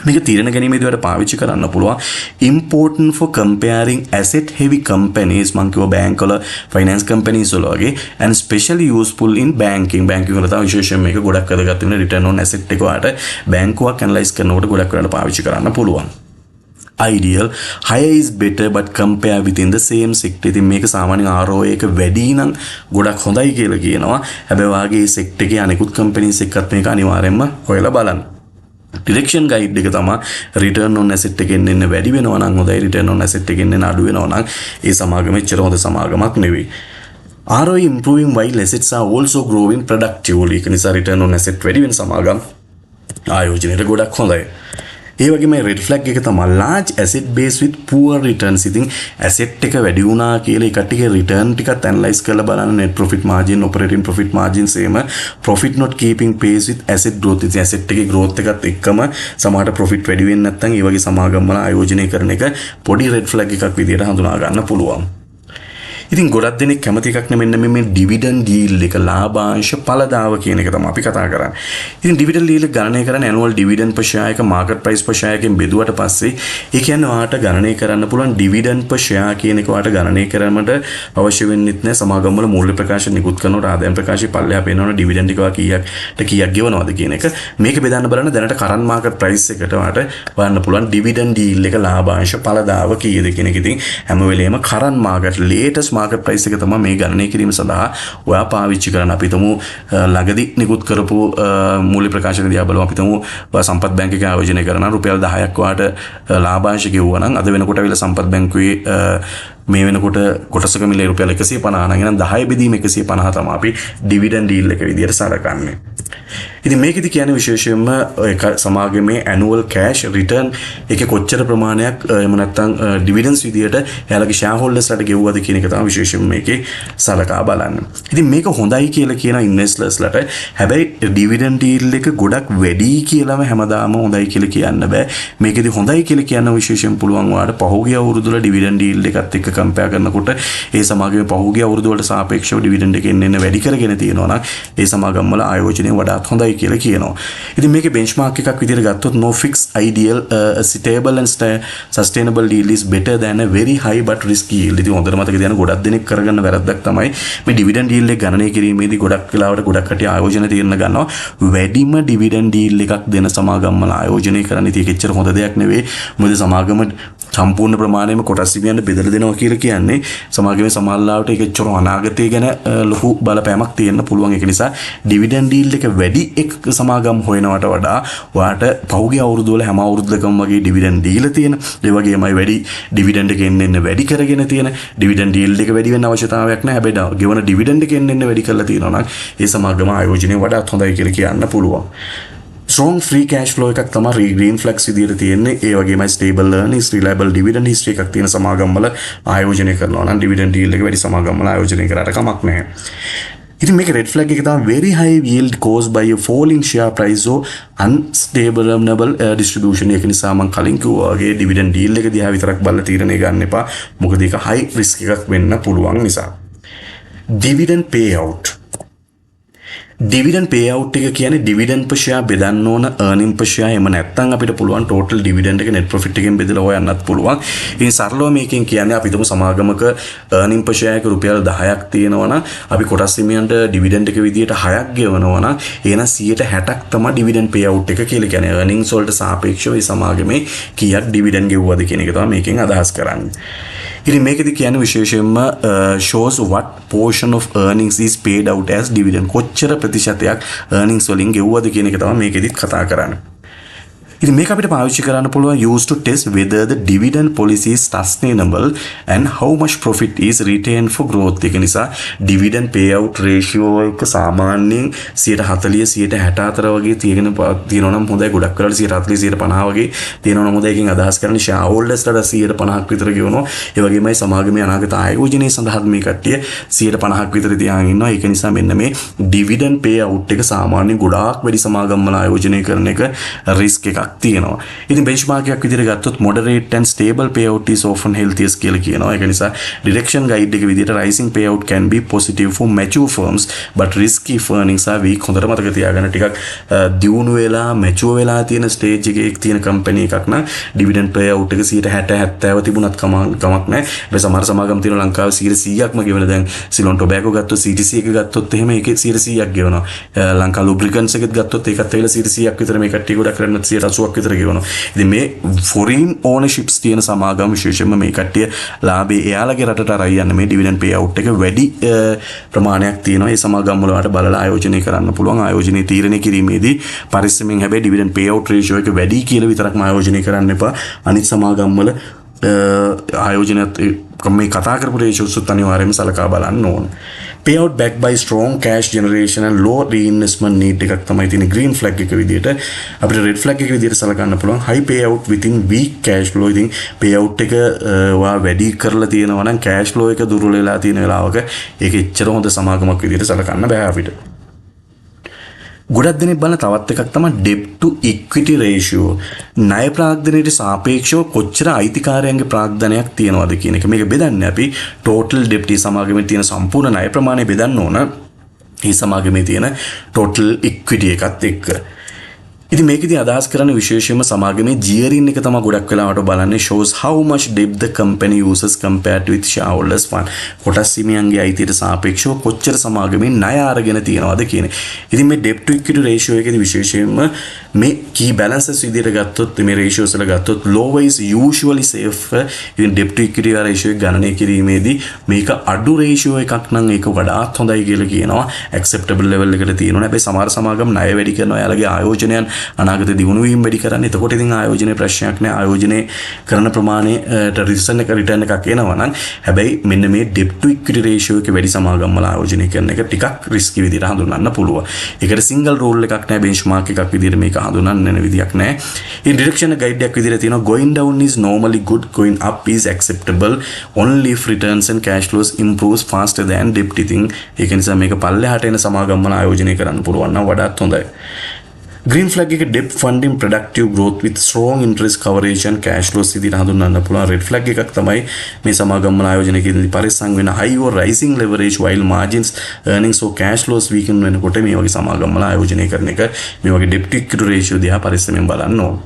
මේක තීරණ ගැනීමේදී වඩා පාවිච්චි කරන්න පුළුවන්. important for comparing asset heavy companies මං කිව්වා බැංක් වල finance companies වල වගේ and specially useful in banking වල තමයි විශේෂයෙන් මේක ගොඩක් වැදගත් වෙන return on asset එක වලට බැංකුවක් analyze කරනකොට ගොඩක් වෙලාවට පාවිච්චි කරන්න පුළුවන්. ideal higher is better but compare within the same sector. ඉතින් මේක සාමාන්‍යයෙන් ROA එක වැඩි නම් ගොඩක් හොඳයි කියලා කියනවා. හැබැයි වාගේ sector එකේ අනිකුත් companies එක්කත් මේක අනිවාර්යයෙන්ම හොයලා බලන්න. direction guide එක තමයි return on asset එකෙන් එන්න වැඩි වෙනවා නම් හොඳයි, return on asset එකෙන් එන්න අඩු වෙනවා නම් ඒ සමාගම එච්චර හොඳ සමාගමක් නෙවෙයි. ROE improving while assets are also growing productively. ඒක නිසා return on asset වැඩි වෙන සමාගම් ආයෝජනයට ගොඩක් හොඳයි. ඒ වගේම red flag එක තමයි large asset base with poor returns. ඉතින් asset එක වැඩි වුණා කියලා එකට ටික return ටිකත් analyze කරලා බලන්න net profit margin, operating profit margin same, profit not keeping pace with asset growth. ඉතින් asset එකේ growth එකත් එක්කම සමහරට profit වැඩි වෙන්නේ නැත්නම් ඒ වගේ සමාගම් වල ආයෝජනය කරන එක පොඩි red flag එකක් විදියට හඳුනා ගන්න පුළුවන්. ඉතින් ගොඩක් දෙනෙක් කැමති එකක් නෙමෙන්න මේ dividend yield එක ලාභාංශ ඵලදාව කියන එක තමයි අපි කතා කරන්නේ. ඉතින් dividend yield ගණනය කරන්නේ annual dividend per share එක market price per share එකෙන් බෙදුවට පස්සේ ඒ කියන්නේ ඔයාලට ගණනය කරන්න පුළුවන් dividend per share කියන එක ඔයාලට ගණනය කරන්නට අවශ්‍ය වෙන්නේ නැහැ. සමාගම් වල මූල්‍ය ප්‍රකාශ නිකුත් කරනකොට ආදායම් ප්‍රකාශය පල්ලෙහා පේනවනේ dividend එක කීයක් ගෙවනවද කියන එක. මේක බෙදන්න බලන්න දැනට current market price එකට ඔයාලට බලන්න පුළුවන් dividend yield එක ලාභාංශ ඵලදාව කීයද කියන එක. ඉතින් හැම වෙලේම current market latest market price එක තමයි මේ ගණනය කිරීම සඳහා ඔයා පාවිච්චි කරන්න. අපි හිතමු ළඟදී නිකුත් කරපු මූල්‍ය ප්‍රකාශන දිහා බලමු. අපි හිතමු සම්පත් බැංකුවේ ආයෝජනය කරන රුපියල් 10ක් ඔයාට ලාභාංශ ගෙවුවා නම් අද වෙනකොට අවිල සම්පත් බැංකුවේ මේ වෙනකොට කොටසක මිලේ රුපියල් 150 නම් එහෙනම් 10 බෙදීම 150 තමයි අපි dividend yield එක විදියට සලකන්නේ. ඉතින් මේකෙදි කියන්නේ විශේෂයෙන්ම සමාගමේ annual cash return එකේ කොච්චර ප්‍රමාණයක් එහෙම නැත්නම් dividends විදියට එයාලගේ shareholdersලට ගෙවුවද කියන එක තමයි විශේෂයෙන්ම මේකේ සලකා බලන්න. ඉතින් මේක හොඳයි කියලා කියන investors-ලට හැබැයි dividend yield එක ගොඩක් වැඩි කියලාම හැමදාම හොඳයි කියලා කියන්න බෑ. මේකෙදි හොඳයි කියලා කියන්න විශේෂයෙන් පුළුවන් ඔයාලට පහුගිය අවුරුදු වල dividend yield එකත් එක්ක compare කරනකොට ඒ සමාගමේ පහුගිය අවුරුදු වලට සාපේක්ෂව dividend එක එන්න වැඩි කරගෙන තියෙනවා නම් ඒ සමාගම් වල ආයෝජනය වඩාත් හොඳයි කියලා කියනවා. ඉතින් මේකේ benchmark එකක් විදිහට ගත්තොත් no fixed ideal stable and sustainable yield is better than a very high but risky yield. ඉතින් හොඳට මතක තියාගන්න ගොඩක් දෙනෙක් කරගන්න වැරද්දක් තමයි මේ dividend yield එක ගණනය කිරීමේදී ගොඩක් වෙලාවට ගොඩක් කටි ආයෝජන තීරණ ගන්නවා වැඩිම dividend yield එකක් දෙන සමාගම් වල ආයෝජනය කරන්න. ඉතින් ඒක එච්චර හොඳ දෙයක් නෙවෙයි. මොකද සමාගම සම්පූර්ණ ප්‍රමාණයෙම කොටස් හිමියන්ට බෙදලා දෙනවා කියලා කියන්නේ සමාගමේ සමාල්ලාවට ඒක එච්චර අනාගතය ගැන ලොකු බලපෑමක් තියෙන්න පුළුවන්. ඒක නිසා dividend yield එක වැඩි එක් සමාගම් හොයනවට වඩා ඔයාට පහුගිය අවුරුදු වල හැම අවුරුද්දකම වගේ dividend දීලා තියෙන ඒ වගේමයි වැඩි dividend එක එන්න වැඩි කරගෙන තියෙන dividend yield එක වැඩි වෙන්න අවශ්‍යතාවයක් නැහැ. හැබැයි ගෙවන dividend එක එන්න වැඩි කරලා තියෙනවා නම් ඒ සමාගම ආයෝජනය වඩාත් හොඳයි කියලා කියන්න පුළුවන්. strong free cash flow එකක් තමයි green flags විදියට තියෙන්නේ. ඒ වගේමයි stable earnings, reliable dividend history එකක් තියෙන සමාගම් වල ආයෝජනය කරනවා නම් dividend yield එක වැඩි සමාගම් වල ආයෝජනය කරාට කමක් නැහැ. ඉතින් මේක red flag එක තමයි very high yield caused by a falling share price or unstable distribution. ඒක නිසා මම කලින් කිව්වා වගේ dividend yield එක දිහා විතරක් බලලා තීරණය ගන්න එපා. මොකද ඒක high risk එකක් වෙන්න පුළුවන් නිසා. dividend payout dividend payout එක කියන්නේ dividend per share බෙදන්න ඕන earning per share. එහෙම නැත්නම් අපිට පුළුවන් total dividend එක net profit එකෙන් බෙදලා හොයන්නත් පුළුවන්. ඉතින් සරලව මේකෙන් කියන්නේ අපි හිතමු සමාගමක earning per share එක රුපියල් 10ක් තියෙනවා නම් අපි කොටස් හිමියන්ට dividend එක විදියට 6ක් ගෙවනවා නම් එහෙනම් 160ක් තමයි dividend payout එක කියලා කියන්නේ. earnings වලට සාපේක්ෂව මේ සමාගමේ කීයක් dividend ගෙවුවද කියන එක තමයි මේකෙන් අදහස් කරන්නේ. ඉතින් මේකෙදි කියන්නේ විශේෂයෙන්ම shows what portion of earnings is paid out as dividend. කොච්චර ප්‍රතිශතයක් earnings වලින් ගෙවුවද කියන එක තමයි මේකෙදිත් කතා කරන්නේ. ඉතින් මේක අපිට පාවිච්චි කරන්න පුළුවන් use to test whether the dividend policy is sustainable and how much profit is retained for growth. ඒක නිසා dividend payout ratio එක සාමාන්‍යයෙන් 140 164 වගේ තියෙනවා නම් හොඳයි. ගොඩක් වෙලාවට 140 150 වගේ තියෙනවා නම් හොඳයි. එකකින් අදහස් කරන්නේ shareholdersලට 150ක් විතර ගෙවනවා. ඒ වගේමයි සමාගමේ අනාගත ආයෝජනයේ සඳහා මේ කට්ටිය 150ක් විතර තියාගෙන ඉන්නවා. ඒක නිසා මෙන්න මේ dividend payout එක සාමාන්‍යයෙන් ගොඩාක් වැඩි සමාගම්වල ආයෝජනය කරන එක risk එකක් තියෙනවා. ඉතින් benchmark එකක් විදිහට ගත්තොත් moderate and stable payout is often healthiest කියලා කියනවා. ඒක නිසා direction guide එක විදිහට rising payout can be positive for mature firms but risky for earnings are weak. හොඳට මතක තියාගන්න ටිකක් දියුණු වෙලා mature වෙලා තියෙන stage එකේ තියෙන company එකක් නම් dividend payout එක 60 70 තිබුණත් කමක් නැහැ. ඒ සමහර සමාගම් තියෙන ලංකාවේ 100%ක්ම ගෙවන දැන් Ceylon Tobacco ගත්තොත් CTC එක ගත්තොත් එහෙම ඒකේ 100%ක් ගෙවනවා. ලංකා lubricants එකත් ගත්තොත් ඒකත් ඇවිල්ලා 100%ක් විතර මේ කට්ටිය ගොඩක් කරන්නේ 180ක් විතර ගෙවනවා. ඉතින් මේ foreign ownerships තියෙන සමාගම් විශේෂයෙන්ම මේ කට්ටිය ලාභේ එයාලගේ රටට අරයි යන්නේ මේ dividend payout එක වැඩි ප්‍රමාණයක් තියෙනවා. ඒ සමාගම් වල වලට බලලා ආයෝජනය කරන්න පුළුවන්. ආයෝජනයේ තීරණය කිරීමේදී පරිස්සමෙන් හැබැයි dividend payout ratio එක වැඩි කියලා විතරක්ම ආයෝජනය කරන්න එපා. අනිත් සමාගම් වල ආයෝජනයත් මේ කතා කරපු ratios උත් අනිවාර්යයෙන්ම සලකා බලන්න ඕන. payout backed by strong cash generation and low reinvestment need එකක් තමයි තියෙන green flag එක විදියට. අපිට red flag එක විදියට සලකන්න පුළුවන් high payout within weak cash flow. ඉතින් payout එක වා වැඩි කරලා තියෙනවා නම් cash flow එක දුර්වල වෙලා තියෙන වෙලාවක ඒක එච්චර හොඳ සමාගමක් විදියට සලකන්න බෑ අපිට. ගොඩක් දෙනෙක් බලන තවත් එකක් තමයි debt to equity ratio. ණය ප්‍රාග්ධනයට සාපේක්ෂව කොච්චර අයිතිකාරයන්ගේ ප්‍රාග්ධනයක් තියෙනවද කියන එක. මේක බෙදන්නේ අපි total debt සමාගමේ තියෙන සම්පූර්ණ ණය ප්‍රමාණය බෙදන්න ඕන. මේ සමාගමේ තියෙන total equity එකත් එක්ක. ඉතින් මේකදී අදහස් කරන්නේ විශේෂයෙන්ම සමාගමේ gearing එක තමයි ගොඩක් වෙලාවට බලන්නේ shows how much debt the company uses compared with shareholders fund. කොටස් හිමියන්ගේ අයිතියට සාපේක්ෂව කොච්චර සමාගමේ ණය අරගෙන තියනවද කියන. ඉතින් මේ debt to equity ratio එකේදී විශේෂයෙන්ම මේ key balances විදිහට ගත්තොත් මේ ratios වල ගත්තොත් lower is usually safe. ඉතින් debt to equity ratio එක ගණනය කිරීමේදී මේක අඩු ratio එකක් නම් ඒක වඩාත් හොඳයි කියලා කියනවා. acceptable level එකට තියෙනවා. හැබැයි සමහර සමාගම් ණය වැඩි කරනවා. එයාලගේ ආයෝජනයන් අනාගත දියුණු වීම වැඩි කරන්නේ. එතකොට ඉතින් ආයෝජනයේ ප්‍රශ්නයක් නෑ. ආයෝජනයේ කරන ප්‍රමාණයට රිටර්න් එකක් එනවා නම් හැබැයි මෙන්න මේ debt to equity ratio එක වැඩි සමාගම් වල ආයෝජනය කරන එක ටිකක් රිස්කි විදිහට හඳුන්වන්න පුළුවන්. ඒකට single rule එකක් නෑ. benchmark එකක් විදිහට මේක හඳුන්වන්න විදියක් නෑ. ඉතින් direction guide එකක් විදිහට තියෙනවා going down is normally good, going up is acceptable only if returns and cash flows improves faster than debt. ඉතින් ඒක නිසා මේක පල්ලෙහාට එන සමාගම් වල ආයෝජනය කරන්න පුළුවන් නම් වඩාත් හොඳයි. green flag එක debt funding productive growth with strong interest coverage and cash flows විදිහට හඳුන්වන්න පුළුවන්. red flag එකක් තමයි මේ සමාගම් වල ආයෝජනය කිරීමේදී පරිස්සම් වෙන high or rising leverage while margins earnings or cash flows weaken වෙනකොට මේ වගේ සමාගම් වල ආයෝජනය කරන එක මේ වගේ debt to equity ratio දිහා පරිස්සමෙන් බලන්න ඕන.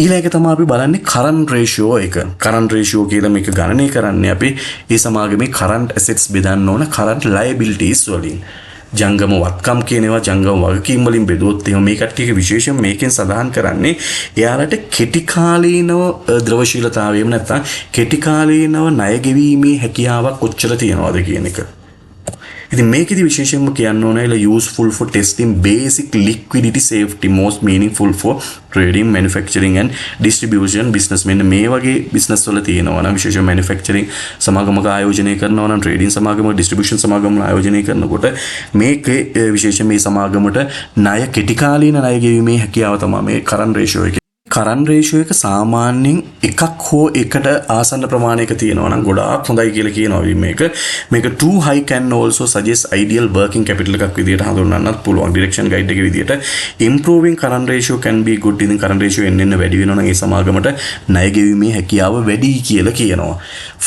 ඊළඟ තමයි අපි බලන්නේ current ratio එක. current ratio කියලා මේක ගණනය කරන්නේ අපි මේ සමාගමේ current assets බෙදන්න ඕන current liabilities වලින්. ජංගම වත්කම් කියනවා ජංගම වගකීම් වලින් බෙදුවොත් එහෙම මේ කට්ටියක විශේෂයෙන් මේකෙන් සඳහන් කරන්නේ එයාලට කෙටි කාලීනව ද්‍රවශීලතාවයම නැත්නම් කෙටි කාලීනව ණය ගෙවීමේ හැකියාවක් කොච්චර තියෙනවද කියන එක. ඉතින් මේකෙදි විශේෂයෙන්ම කියන්න ඕන ඒලා useful for testing basic liquidity safety, most meaningful for trading, manufacturing and distribution business. මෙන්න මේ වගේ business වල තියෙනවා නම් විශේෂයෙන් manufacturing සමාගමක ආයෝජනය කරනවා නම් trading සමාගමක distribution සමාගමක ආයෝජනය කරනකොට මේක විශේෂයෙන් මේ සමාගමට ණය කෙටි කාලීන ණය ගෙවීමේ හැකියාව තමයි මේ current ratio එක. current ratio එක සාමාන්‍යයෙන් එකක් හෝ එකට ආසන්න ප්‍රමාණයක තියෙනවා නම් ගොඩාක් හොඳයි කියලා කියනවා. මේක too high can also suggest ideal working capital එකක් විදිහට හඳුන්වන්නත් පුළුවන්. direction guide එක විදිහට improving current ratio can be good. ඉතින් current ratio එන්න වැඩි වෙනවා නම් ඒ සමාගමට ණය ගෙවීමේ හැකියාව වැඩි කියලා කියනවා.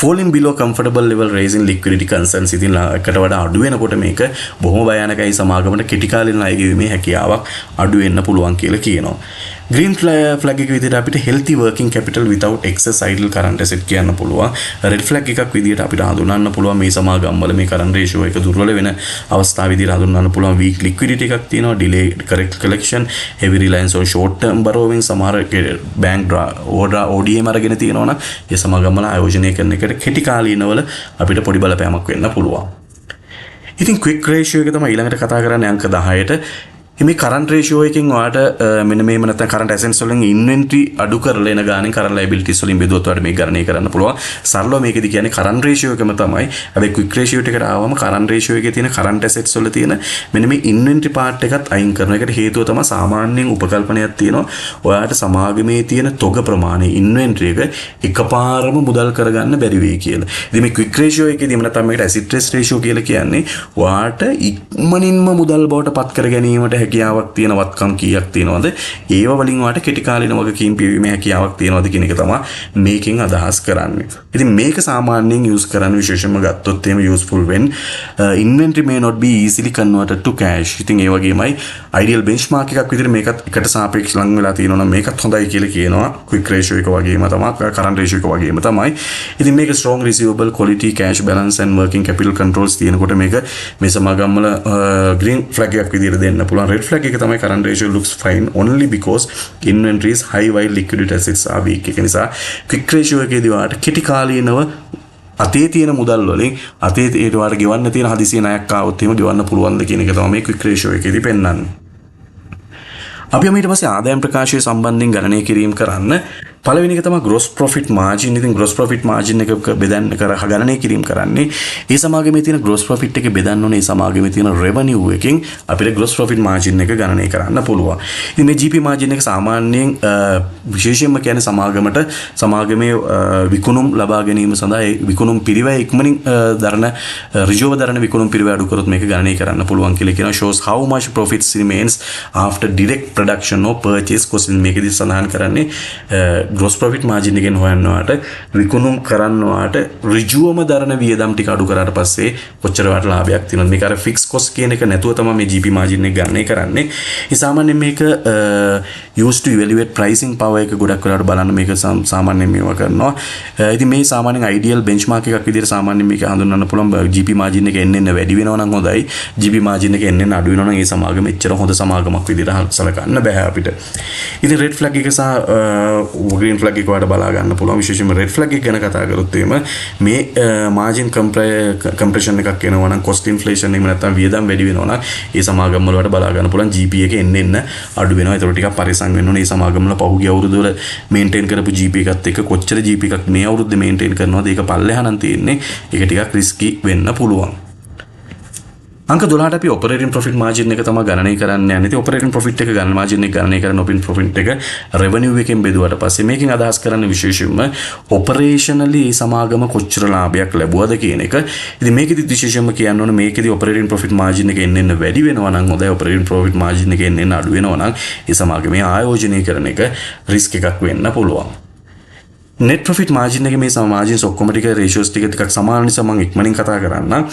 falling below comfortable level raising liquidity concerns. ඉතින් එකට වඩා අඩු වෙනකොට මේක බොහොම භයානකයි. සමාගමට කෙටි කාලීන ණය ගෙවීමේ හැකියාවක් අඩු වෙන්න පුළුවන් කියලා කියනවා. green flag එක විදිහට අපිට healthy working capital without excess idle current asset කියන්න පුළුවන්. red flag එකක් විදිහට අපිට හඳුනන්න පුළුවන් මේ සමාගම් වල මේ current ratio එක දුර්වල වෙන අවස්ථාව විදිහට හඳුනන්න පුළුවන්. weak liquidity එකක් තියෙනවා, delayed collection, heavy reliance on short term borrowing, සමහර bank ODM අරගෙන තියෙනවා නම් ඒ සමාගම් වල ආයෝජනය කරන එකට කෙටි කාලීනවල අපිට පොඩි බලපෑමක් වෙන්න පුළුවන්. ඉතින් quick ratio එක තමයි ඊළඟට කතා කරන්නේ අංක 10ට. මේ කරන්ට් රේෂියෝ එකෙන් ඔයාලට මෙන්න මේව නැත්නම් කරන්ට් ඇසෙට්ස් වලින් ඉන්වෙන්ටරි අඩු කරලා එන ගානෙන් කරන්ට් ලයබිලිටිස් වලින් බෙදුවත් ඔයාලට මේක ගණනය කරන්න පුළුවන්. සරලව මේකෙදි කියන්නේ කරන්ට් රේෂියෝ එකම තමයි. හැබැයි ක්වික් රේෂියෝ එකට ආවම කරන්ට් රේෂියෝ එකේ තියෙන කරන්ට් ඇසෙට්ස් වල තියෙන මෙන්න මේ ඉන්වෙන්ටරි පාර්ට් එකත් අයින් කරන එකට හේතුව තමයි සාමාන්‍යයෙන් උපකල්පනයක් තියෙනවා. ඔයාලට සමාගමේ තියෙන තොග ප්‍රමාණය ඉන්වෙන්ටරි එක එකපාරම මුදල් කරගන්න බැරි වෙයි කියලා. ඉතින් මේ ක්වික් රේෂියෝ එකේදී නැත්නම් මේකට ඇසිඩ් ටෙස්ට් රේෂියෝ කියලා කියන්නේ ඔයාලට ඉක්මනින්ම මුදල් බවට පත් කර ගැනීමට හැකියාවක් තියෙන වත්කම් කීයක් තියෙනවද? ඒව වලින් ඔයාලට කෙටි කාලින වගකීම් පිරීමේ හැකියාවක් තියෙනවද කියන එක තමයි මේකෙන් අදහස් කරන්නේ. ඉතින් මේක සාමාන්‍යයෙන් යූස් කරන්න විශේෂයෙන්ම ගත්තොත් එහෙම useful when inventory may not be easily converted to cash. ඉතින් ඒ වගේමයි ideal benchmark එකක් විදිහට මේකත් එකට සාපේක්ෂව ලං වෙලා තියෙනවා නම් මේකත් හොඳයි කියලා කියනවා. quick ratio එක වගේම තමයි current ratio එක වගේම තමයි. ඉතින් මේක strong receivable quality cash balance and working capital controls තියෙනකොට මේක මේ සමාගම් වල green flag එකක් විදිහට දෙන්න පුළුවන්. red flag එක තමයි current ratio looks fine only because inventory is high while liquidity assets are weak. ඒක නිසා quick ratio එකේදී වාට කෙටි කාලීනව අතේ තියෙන මුදල් වලින් අතේ ඒට වාට ගෙවන්න තියෙන හදිසිය ණයක් ආවොත් එහෙම ගෙවන්න පුළුවන්ද කියන එක තමයි මේ quick ratio එකේදී පෙන්වන්නේ. අපි ඊට පස්සේ ආදායම් ප්‍රකාශය සම්බන්ධයෙන් ගණනය කිරීම කරන්න පළවෙනි එක තමයි gross profit margin. ඉතින් gross profit margin එක බෙදන්න ගණනය කිරීම කරන්නේ ඒ සමාගමේ තියෙන gross profit එක බෙදන්න ඕනේ ඒ සමාගමේ තියෙන revenue එකෙන් අපිට gross profit margin එක ගණනය කරන්න පුළුවන්. ඉතින් මේ GP margin එක සාමාන්‍යයෙන් විශේෂයෙන්ම කියන්නේ සමාගමේ විකුණුම් ලබා ගැනීම සඳහා ඒ විකුණුම් පිරිවැය ඉක්මනින් දරන ඍජුව දරන විකුණුම් පිරිවැය අඩු කරොත් මේක ගණනය කරන්න පුළුවන් කියලා කියනවා. shows how much profits remains after direct production or purchase cost. මේකදී සඳහන් කරන්නේ gross profit margin එකෙන් හොයන්නවාට විකුණුම් කරන්නවාට ඍජුවම දරන වියදම් ටික අඩු කරාට පස්සේ කොච්චර වට ලාභයක් තියෙනවද? මේක අර fixed cost කියන එක නැතුව තමයි මේ GP margin එක ගණනය කරන්නේ. ඒ සාමාන්‍යයෙන් මේක used to evaluate pricing power එක ගොඩක් වෙලාවට බලන්න මේක සාමාන්‍යයෙන් මේවා කරනවා. ඉතින් මේ සාමාන්‍යයෙන් ideal benchmark එකක් විදිහට සාමාන්‍යයෙන් මේක හඳුන්වන්න පුළුවන්. GP margin එක එන්න වැඩි වෙනවා නම් හොඳයි. GP margin එක එන්න අඩු වෙනවා නම් ඒ සමාගම එච්චර හොඳ සමාගමක් විදිහට සලකන්න බෑ අපිට. ඉතින් red flag එක සහ green flag එක වලට බලා ගන්න පුළුවන්. විශේෂයෙන්ම red flag එක ගැන කතා කරොත් එහෙම මේ margin compression එකක් එනවා නම් cost inflation එහෙම නැත්නම් වියදම් වැඩි වෙනවා නම් ඒ සමාගම් වලට බලා ගන්න පුළුවන් GP එක එන්න අඩු වෙනවා. ඒතකොට ටිකක් පරිස්සම් වෙන්න ඕනේ. මේ සමාගම් වල පහුගිය අවුරුදු වල maintain කරපු GP එකත් එක්ක කොච්චර GP එකක් මේ අවුරුද්දේ maintain කරනවද ඒක පල්ලෙහා නම් තියෙන්නේ. ඒක ටිකක් risky වෙන්න පුළුවන්. අංක 12ට අපි operating profit margin එක තමයි ගණනය කරන්න යන්නේ. ඉතින් operating profit එක ගණන margin එක ගණනය කරන operating profit එක revenue එකෙන් බෙදුවට පස්සේ මේකෙන් අදහස් කරන්නේ විශේෂයෙන්ම operationally මේ සමාගම කොච්චර ලාභයක් ලැබුවද කියන එක. ඉතින් මේකෙදි විශේෂයෙන්ම කියන්න ඕනේ මේකෙදි operating profit margin එක එන්න වැඩි වෙනවා නම් හොඳයි. operating profit margin එක එන්න අඩු වෙනවා නම් ඒ සමාගමේ ආයෝජනය කරන එක risk එකක් වෙන්න පුළුවන්. net profit margin එකේ මේ margins ඔක්කොම ටික ratios ටික සමාන නිසා මම ඉක්මනින් කතා කරන්න.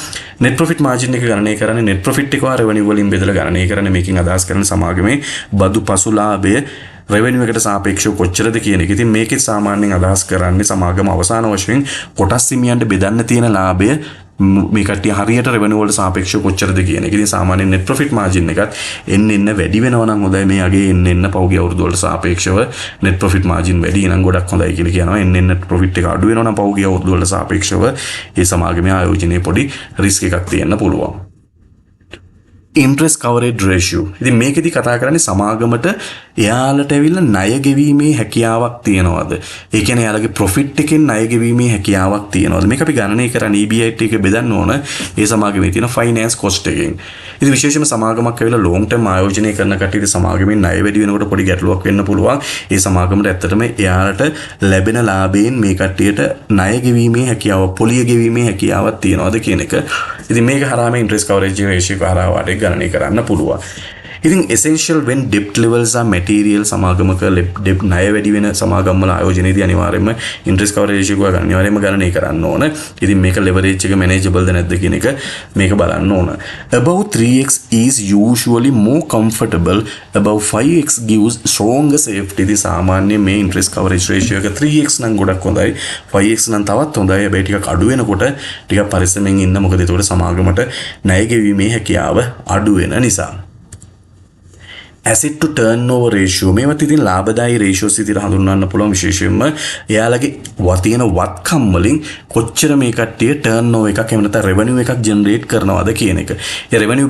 net profit margin එක ගණනය කරන්නේ net profit එක revenue වලින් බෙදලා ගණනය කරන්නේ. මේකෙන් අදහස් කරන සමාගමේ බදු පසු ලාභය revenue එකට සාපේක්ෂව කොච්චරද කියන එක. ඉතින් මේකෙත් සාමාන්‍යයෙන් අදහස් කරන්නේ සමාගම අවසාන වශයෙන් කොටස් හිමියන්ට බෙදන්න තියෙන ලාභය මේ කට්ටිය හරියට revenue වලට සාපේක්ෂව කොච්චරද කියන එක. ඉතින් සාමාන්‍යයෙන් net profit margin එකත් එන්න වැඩි වෙනවා නම් හොඳයි. මේ අගේ එන්න පහුගිය අවුරුදු වලට සාපේක්ෂව net profit margin වැඩි නම් ගොඩක් හොඳයි කියලා කියනවා. එන්න net profit එක අඩු වෙනවා නම් පහුගිය අවුරුදු වලට සාපේක්ෂව ඒ සමාගමේ ආයෝජනයේ පොඩි risk එකක් තියෙන්න පුළුවන්. interest coverage ratio. ඉතින් මේකෙදි කතා කරන්නේ සමාගමට එයාලට ඇවිල්ලා ණය ගෙවීමේ හැකියාවක් තියනවාද? ඒ කියන්නේ එයාලගේ profit එකෙන් ණය ගෙවීමේ හැකියාවක් තියනවාද? මේක අපි ගණනය කරන්නේ EBIT එක බෙදන්න ඕන ඒ සමාගමේ තියෙන finance cost එකෙන්. ඉතින් විශේෂයෙන්ම සමාගමක් ඇවිල්ලා long term ආයෝජනය කරන කට්ටියට සමාගමේ ණය වැඩි වෙනකොට පොඩි ගැටලුවක් වෙන්න පුළුවන්. ඒ සමාගමට ඇත්තටම එයාලට ලැබෙන ලාභයෙන් මේ කට්ටියට ණය ගෙවීමේ හැකියාව, පොලිය ගෙවීමේ හැකියාවක් තියනවාද කියන එක. ඉතින් මේක හරහාම interest coverage ratio එක හරහා ගණනය කරන්න පුළුවන්. ඉතින් essential when debt levels are material සමාගමක debt ණය වැඩි වෙන සමාගම් වල ආයෝජනයේදී අනිවාර්යයෙන්ම interest coverage ratio එක අනිවාර්යයෙන්ම ගණනය කරන්න ඕන. ඉතින් මේක leverage එක manageable ද නැද්ද කියන එක මේක බලන්න ඕන. Above 3x is usually more comfortable. Above 5x gives stronger safety. ඉතින් සාමාන්‍යයෙන් මේ interest coverage ratio එක 3x නම් ගොඩක් හොඳයි. 5x නම් තවත් හොඳයි. හැබැයි ටිකක් අඩු වෙනකොට ටිකක් පරිස්සමෙන් ඉන්න. මොකද ඒතකොට සමාගමට ණය ගෙවීමේ හැකියාව අඩු වෙන නිසා. asset to turnover ratio මේවත් ඉතින් ලාභදායී ratios විදිහට හඳුන්වන්න පුළුවන් විශේෂයෙන්ම එයාලගේ තියෙන වත්කම් වලින් කොච්චර මේ කට්ටිය turnover එකක් එහෙම නැත්නම් revenue එකක් generate කරනවද කියන එක. ඒ revenue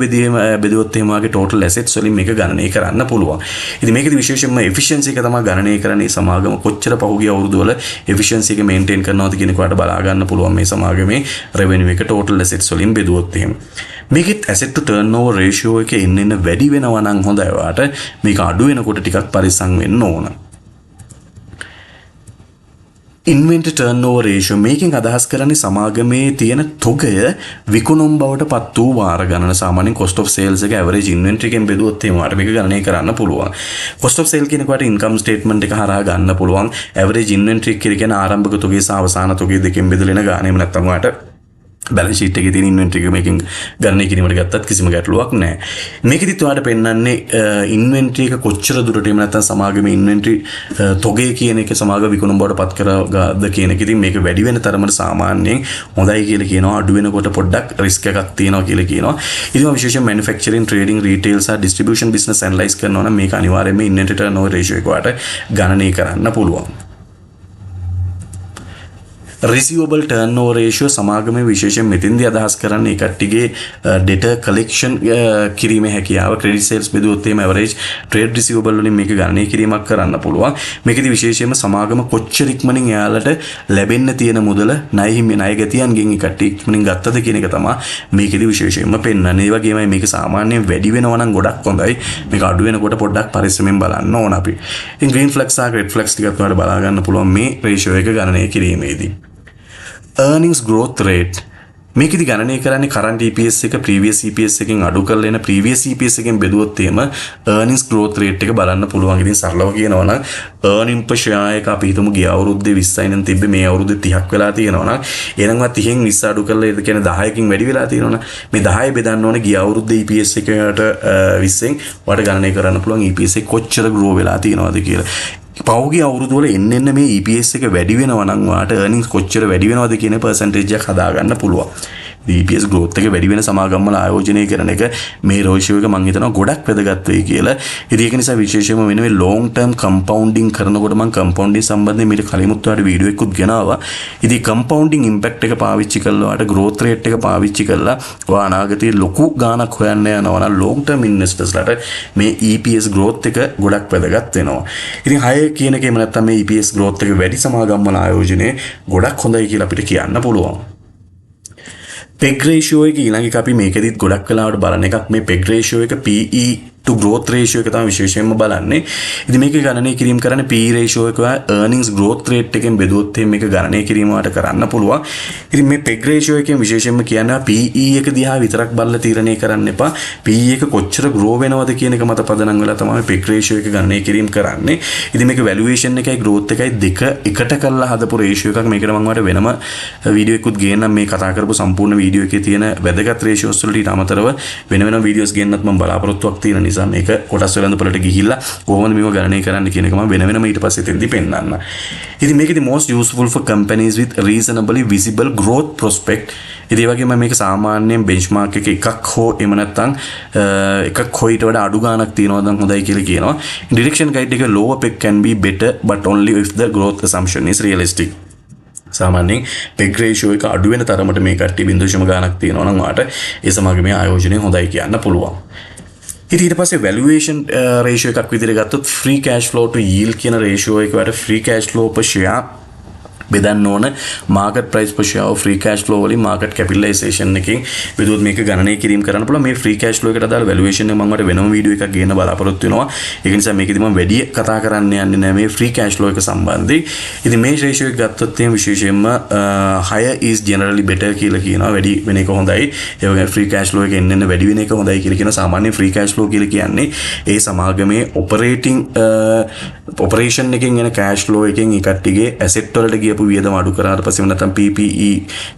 බෙදුවොත් එහෙම වාගේ total assets වලින් මේක ගණනය කරන්න පුළුවන්. ඉතින් මේකෙදි විශේෂයෙන්ම efficiency එක තමයි ගණනය කරන්නේ සමාගම කොච්චර පහුගිය අවුරුදු වල efficiency එක maintain කරනවද කියන එකට බලා ගන්න පුළුවන් මේ සමාගමේ revenue එක total assets වලින් බෙදුවොත් එහෙම. මේකෙත් asset to turnover ratio එක එන්න වැඩි වෙනවා නම් හොඳයි වාට මේක අඩු වෙනකොට ටිකක් පරිස්සම් වෙන්න ඕන. inventory turnover ratio මේකෙන් අදහස් කරන්නේ සමාගමේ තියෙන තොගය විකුණුම් බවට පත් වූ වාර ගණන සාමාන්‍යයෙන් cost of sales එක average inventory එකෙන් බෙදුවොත් එහෙම වාට මේක ගණනය කරන්න පුළුවන්. cost of sale කියන එකට income statement එක හරහා ගන්න පුළුවන්. average inventory කියලා කියන ආරම්භක තොගේ සහ අවසාන තොගේ දෙකෙන් බෙදලා එන ගාන එහෙම නැත්නම් වාට balance sheet එකේ තියෙන inventory එක මේකෙන් ගණනය කිරීමට ගත්තත් කිසිම ගැටලුවක් නැහැ. මේකෙදිත් ඔයාලට පෙන්වන්නේ inventory එක කොච්චර දුරට එහෙම නැත්නම් සමාගමේ inventory තොගේ කියන එක සමාගම විකුණුම් බවට පත් කරගාද කියන එක. ඉතින් මේක වැඩි වෙන තරමට සාමාන්‍යයෙන් හොඳයි කියලා කියනවා. අඩු වෙනකොට පොඩ්ඩක් risk එකක් තියෙනවා කියලා කියනවා. ඉතින් විශේෂයෙන් manufacturing, trading, retail සහ distribution business analyze කරනවා නම් මේක අනිවාර්යයෙන්ම inventory turnover ratio එක වාට ගණනය කරන්න පුළුවන්. receivable turnover ratio සමාගමේ විශේෂයෙන් මෙතෙන්දී අදහස් කරන්නේ කට්ටියගේ data collection කිරීමේ හැකියාව credit sales බෙදුවොත් එහෙම average trade receivable වලින් මේක ගණනය කිරීමක් කරන්න පුළුවන්. මේකෙදි විශේෂයෙන්ම සමාගම කොච්චර ඉක්මනින් එයාලට ලැබෙන්න තියෙන මුදල ණය ගැතියන්ගෙන් කට්ටිය ඉක්මනින් ගත්තද කියන එක තමයි මේකෙදි විශේෂයෙන්ම පෙන්වන්නේ. ඒ වගේමයි මේක සාමාන්‍යයෙන් වැඩි වෙනවා නම් ගොඩක් හොඳයි. මේක අඩු වෙනකොට පොඩ්ඩක් පරිස්සමෙන් බලන්න ඕන අපි. ඉතින් green flags සහ red flags ටිකක් ඔයාලට බලා ගන්න පුළුවන් මේ ratio එක ගණනය කිරීමේදී. earnings growth rate මේකෙදි ගණනය කරන්නේ current EPS එක previous EPS එකෙන් අඩු කරලා එන previous EPS එකෙන් බෙදුවොත් එහෙම earnings growth rate එක බලන්න පුළුවන්. ඉතින් සරලව කියනවා නම් earning per share එක අපි හිතමු ගිය අවුරුද්දේ 20යි නම් තිබ්බේ මේ අවුරුද්දේ 30ක් වෙලා තියෙනවා නම් එහෙනම් 30න් 20 අඩු කරලා ඒ කියන්නේ 10කින් වැඩි වෙලා තියෙනවා නම් මේ 10 බෙදන්න ඕනේ ගිය අවුරුද්දේ EPS එකට 20න් වට ගණනය කරන්න පුළුවන් EPS එක කොච්චර grow වෙලා තියෙනවද කියලා. පෞගිය අවුරුදු වල එන්න මේ EPS එක වැඩි වෙනවා නම් වාට earnings කොච්චර වැඩි වෙනවද කියන percentage එකක් හදා ගන්න පුළුවන්. EPS growth එක වැඩි වෙන සමාගම් වල ආයෝජනය කරන එක මේ ratio එක මම හිතනවා ගොඩක් වැදගත් වෙයි කියලා. ඉතින් ඒක නිසා විශේෂයෙන්ම වෙන මේ long term compounding කරනකොට මම compounding සම්බන්ධයෙන් මීට කලිමුත් ඔයාලට වීඩියෝ එකකුත් ගෙනාවා. ඉතින් compounding impact එක පාවිච්චි කරලා ඔයාලට growth rate එක පාවිච්චි කරලා ඔයා අනාගතයේ ලොකු ගාණක් හොයන්න යනවා නම් long term investors-ලාට මේ EPS growth එක ගොඩක් වැදගත් වෙනවා. ඉතින් 6 කියන එක එහෙම නැත්නම් මේ EPS growth එක වැඩි සමාගම් වල ආයෝජනය ගොඩක් හොඳයි කියලා අපිට කියන්න පුළුවන්. PEG ratio එක ඊළඟ එක අපි මේකෙදිත් ගොඩක් වෙලාවට බලන එකක් මේ PEG ratio එක PE to growth ratio එක තමයි විශේෂයෙන්ම බලන්නේ. ඉතින් මේක ගණනය කිරීම කරන්නේ PE ratio එක earnings growth rate එකෙන් බෙදුවොත් මේක ගණනය කිරීම වට කරන්න පුළුවන්. ඉතින් මේ PEG ratio එකෙන් විශේෂයෙන්ම කියනවා PE එක දිහා විතරක් බලලා තීරණය කරන්න එපා. PE එක කොච්චර grow වෙනවද කියන එක මත පදනම් වෙලා තමයි PEG ratio එක ගණනය කිරීම කරන්නේ. ඉතින් මේක valuation එකයි growth එකයි දෙක එකට කරලා හදපු ratio එකක්. මේකට මම ඔයාලට වෙනම වීඩියෝ එකකුත් ගේන්නම් මේ කතා කරපු සම්පූර්ණ වීඩියෝ එකේ තියෙන වැදගත් ratios වලට අමතරව වෙන වීඩියෝස් ගේන්නත් මම බලාපොරොත්තුවක් තියෙන නිසා මේක කොටස් වෙළඳපොළට ගිහිල්ලා කොහොමද මේව ගණනය කරන්න කියන එක මම වෙනම ඊට පස්සේ තෙන්දි පෙන්නන්න. ඉතින් මේකෙදි most useful for companies with reasonably visible growth prospect. ඉතින් ඒ වගේම මේක සාමාන්‍යයෙන් benchmark එකක් හෝ එහෙම නැත්නම් එකක් හෝ ඊට වඩා අඩු ගාණක් තියෙනවා නම් හොඳයි කියලා කියනවා. Direction guide එක lower PEG can be better but only if the growth assumption is realistic. සාමාන්‍යයෙන් PEG ratio එක අඩු වෙන තරමට මේ කට්ටිය 0.0 ගාණක් තියෙනවා නම් වාට ඒ සමාගමේ ආයෝජනය හොඳයි කියන්න පුළුවන්. ඊට පස්සේ valuation ratio එකක් විදිහට ගත්තොත් free cash flow to yield කියන ratio එක වලට free cash flow per share බෙදන්න ඕන market price per share of free cash flow වලින් market capitalization එකකින් බෙදුවොත් මේක ගණනය කිරීම කරන්න පුළුවන්. මේ free cash flow එකට අදාළ valuation එක මම ඔයාලට වෙනම වීඩියෝ එකක් ගේන්න බලාපොරොත්තු වෙනවා. ඒක නිසා මේකෙදි මම වැඩි කතා කරන්න යන්නේ නැහැ මේ free cash flow එක සම්බන්ධයෙන්. ඉතින් මේ ratio එක ගත්තොත් එහෙනම් විශේෂයෙන්ම higher is generally better කියලා කියනවා. වැඩි වෙන එක හොඳයි. ඒ වගේම free cash flow එක එන්න වැඩි වෙන එක හොඳයි කියලා කියනවා. සාමාන්‍ය free cash flow කියලා කියන්නේ ඒ සමාගමේ operation එකෙන් එන cash flow එකෙන් ඒ කට්ටියගේ asset වලට ගියපු වියදම අඩු කරාට පස්සේ නැත්නම් PPE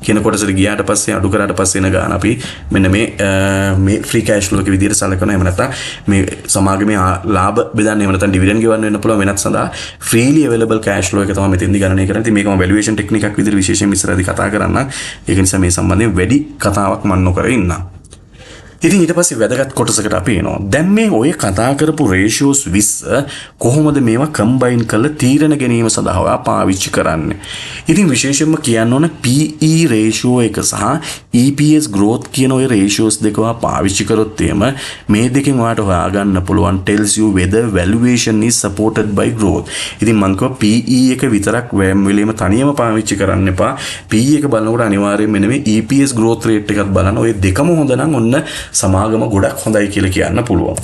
කියන කොටසට ගියාට පස්සේ අඩු කරාට පස්සේ එන ගාන අපි මෙන්න මේ free cash flow එක විදිහට සලකනවා. එහෙම නැත්නම් මේ සමාගමේ ලාභ බෙදන්න එහෙම නැත්නම් dividend ගෙවන්න වෙන්න පුළුවන් වෙනත් සඳහා freely available cash flow එක තමයි මෙතෙන්දී ගණනය කරන්නේ. ඉතින් මේකම valuation technique එකක් විදිහට විශේෂයෙන් ඉස්සරහදී කතා කරන්න. ඒක නිසා මේ සම්බන්ධයෙන් වැඩි කතාවක් මම නොකර ඉන්නම්. ඉතින් ඊට පස්සේ වැදගත් කොටසකට අපි එනවා. දැන් මේ ඔය කතා කරපු රේෂියෝස් 20 කොහොමද මේවා කම්බයින් කරලා තීරණ ගැනීම සඳහා පාවිච්චි කරන්නේ? ඉතින් විශේෂයෙන්ම කියන්න ඕන PE රේෂියෝ එක සහ EPS growth කියන ඔය රේෂියෝස් දෙක පාවිච්චි කරොත් මේ දෙකෙන් ඔයාලට හොයාගන්න පුළුවන් tells you whether valuation is supported by growth. ඉතින් මම කිව්වා PE එක විතරක් වෙලෙම තනියම පාවිච්චි කරන්න එපා. PE එක බලනකොට අනිවාර්යයෙන් මෙන්න මේ EPS growth rate එකත් බලන්න. ඔය දෙකම හොඳ නම් ඔන්න සමාගම ගොඩක් හොඳයි කියලා කියන්න පුළුවන්.